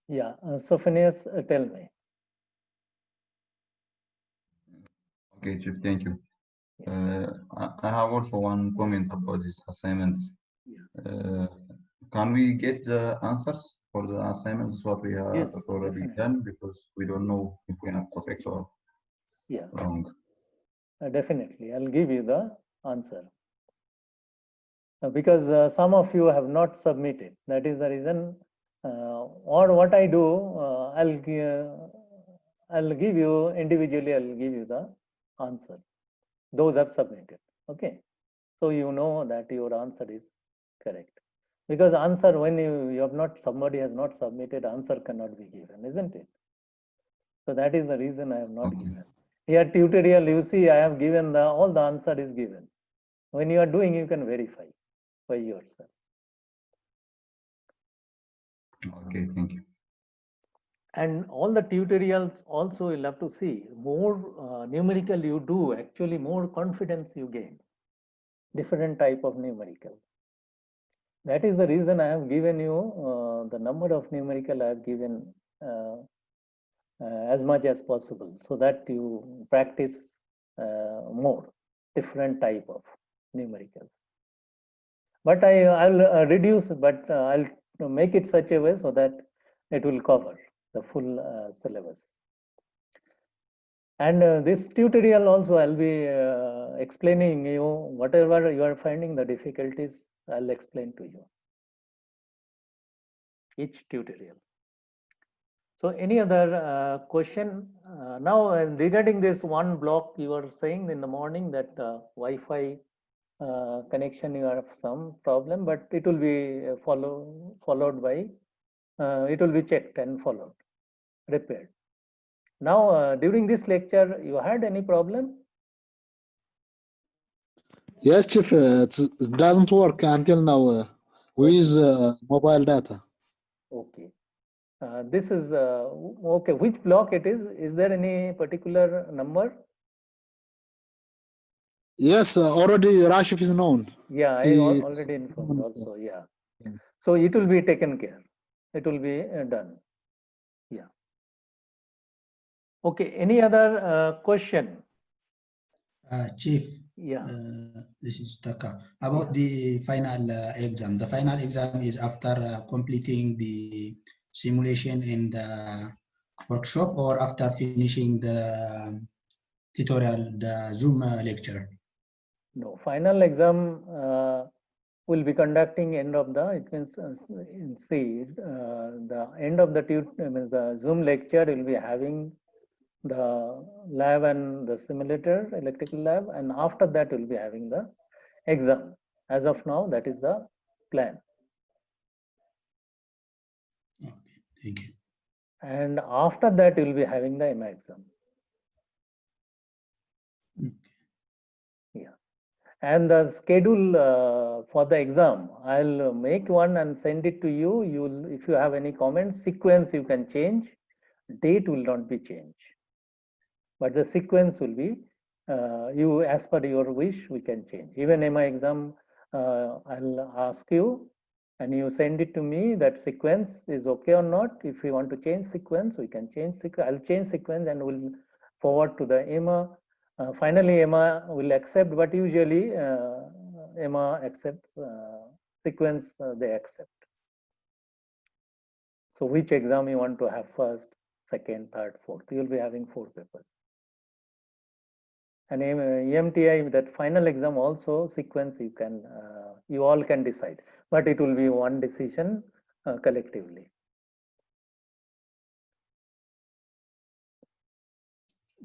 Yeah, so Phineas, tell me. Okay, Chief, thank you. I have also one comment about this assignment. Can we get the answers for the assignments what we have already definitely done, because we don't know if we are perfect or wrong? Definitely, I'll give you the answer. Because some of you have not submitted. That is the reason. Or what I do, I'll give you individually. I'll give you the answer. Those have submitted. Okay, so you know that your answer is correct. Because answer, when you have not, somebody has not submitted, answer cannot be given, isn't it? So that is the reason I have not given. Here tutorial, you see, I have given all the answer is given. When you are doing, you can verify by yourself. Okay, thank you. And all the tutorials also you'll have to see, more numerical you do, actually more confidence you gain. Different type of numerical. That is the reason I have given you the number of numerical I have given as much as possible, so that you practice more different type of numericals. But I'll reduce, but I'll make it such a way so that it will cover the full syllabus. And this tutorial also I'll be explaining you whatever you are finding the difficulties, I'll explain to you. each tutorial. So any other question? Now regarding this one block, you were saying in the morning that Wi-Fi connection you have some problem, but it will be followed by it will be checked and followed, repaired. Now during this lecture, you had any problem? Yes, Chief, it doesn't work until now. We use mobile data. Okay. This is okay. Which block it is? Is there any particular number? Yes, already Rashif is known. Yeah, I already informed also. Yeah. So it will be taken care. It will be done. Yeah. Okay. Any other question? Chief, Yeah. this is Taka. About the final exam. The final exam is after completing the simulation in the workshop or after finishing the tutorial, the Zoom lecture. No, final exam will be conducting end of the, it means the end of the means the Zoom lecture will be having the lab and the simulator, electrical lab, and after that we'll be having the exam. As of now, that is the plan. Okay, thank you. And after that, we'll be having the EMA exam. Okay. Yeah. And the schedule for the exam, I'll make one and send it to you. You'll, if you have any comments, sequence you can change. Date will not be changed, but the sequence will be you, as per your wish, we can change. Even EMA exam, I'll ask you and you send it to me that sequence is okay or not. If you want to change sequence, we can change sequence. I'll change sequence and we'll forward to the EMA. Finally, EMA will accept, but usually EMA accepts sequence, they accept. So which exam you want to have first, second, third, fourth? You'll be having 4 papers. And EMTI, that final exam also sequence you can, you all can decide, but it will be one decision collectively.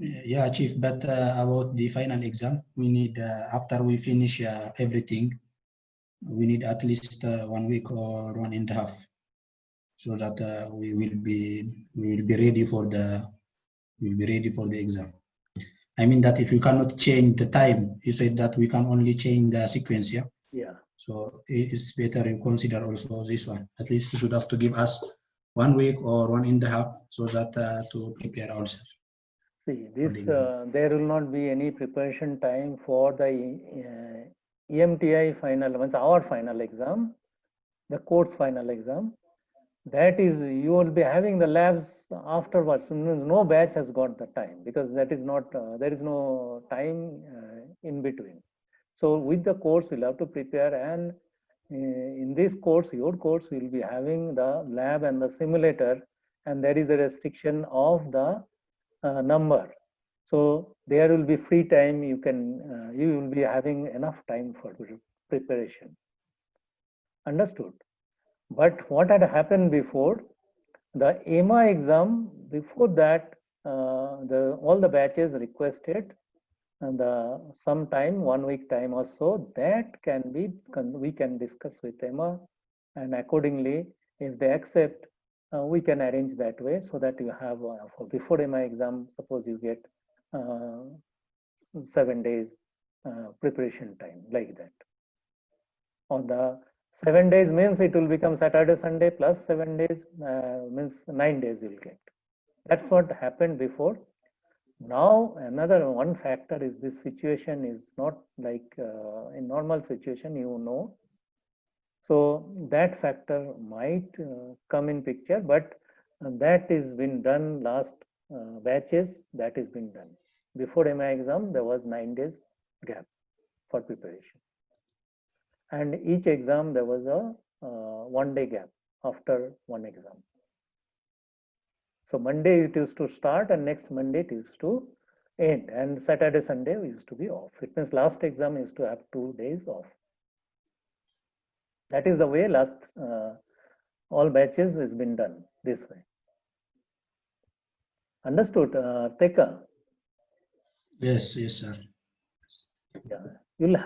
Yeah, Chief, but about the final exam, we need, after we finish everything, we need at least 1 week or 1.5, so that we will be ready for the exam. I mean that if we cannot change the time, you said that we can only change the sequence, yeah? Yeah. So it's better you consider also this one. At least you should have to give us 1 week or 1.5 so that to prepare ourselves. See, this there will not be any preparation time for the EMTI final, once our final exam, the course final exam. That is, you will be having the labs afterwards. No batch has got the time because that is not, there is no time in between. So with the course, you'll have to prepare, and in this course, your course, you'll be having the lab and the simulator, and there is a restriction of the number. So there will be free time. You can, you will be having enough time for preparation. Understood? But what had happened before, the EMA exam, before that, all the batches requested and some time, 1 week time or so, that can be, we can discuss with EMA, and accordingly, if they accept, we can arrange that way so that you have, for before EMA exam, suppose you get 7 days preparation time, like that. On the 7 days means it will become Saturday, Sunday plus 7 days means 9 days you'll get. That's what happened before. Now another one factor is this situation is not like in normal situation, you know. So that factor might come in picture, but that is been done last batches, that is been done. Before EMA exam, there was 9 days gap for preparation. And each exam there was a 1 day gap after one exam. So Monday it used to start and next Monday it used to end, and Saturday, Sunday we used to be off. It means last exam used to have 2 days off. That is the way last all batches has been done this way. Understood, Teka? Yes, yes, sir. Yeah, you'll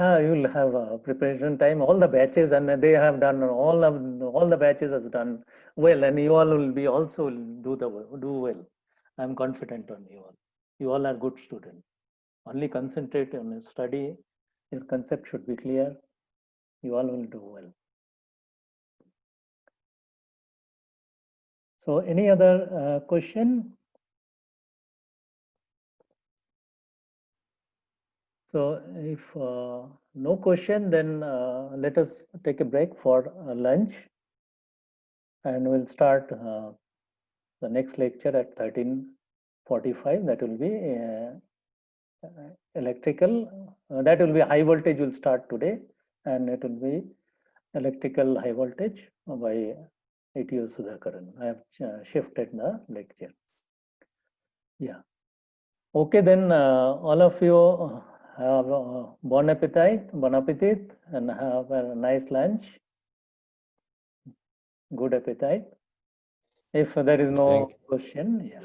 have preparation time, all the batches, and they have done all the batches has done well, and you all will be also do well. I'm confident on you all. You all are good students. Only concentrate on study. Your concept should be clear. You all will do well. So, any other question? So, if no question, then let us take a break for lunch, and we'll start the next lecture at 13:45. That will be electrical. That will be high voltage. Will start today, and it will be electrical high voltage by A.T.O. Sudhakaran. I have shifted the lecture. Yeah. Okay, then all of you have bon appetit, and have a nice lunch. Good appetite. If there is no question, yeah.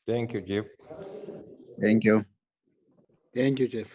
Thank you, Jeff. Thank you. Thank you, Jeff.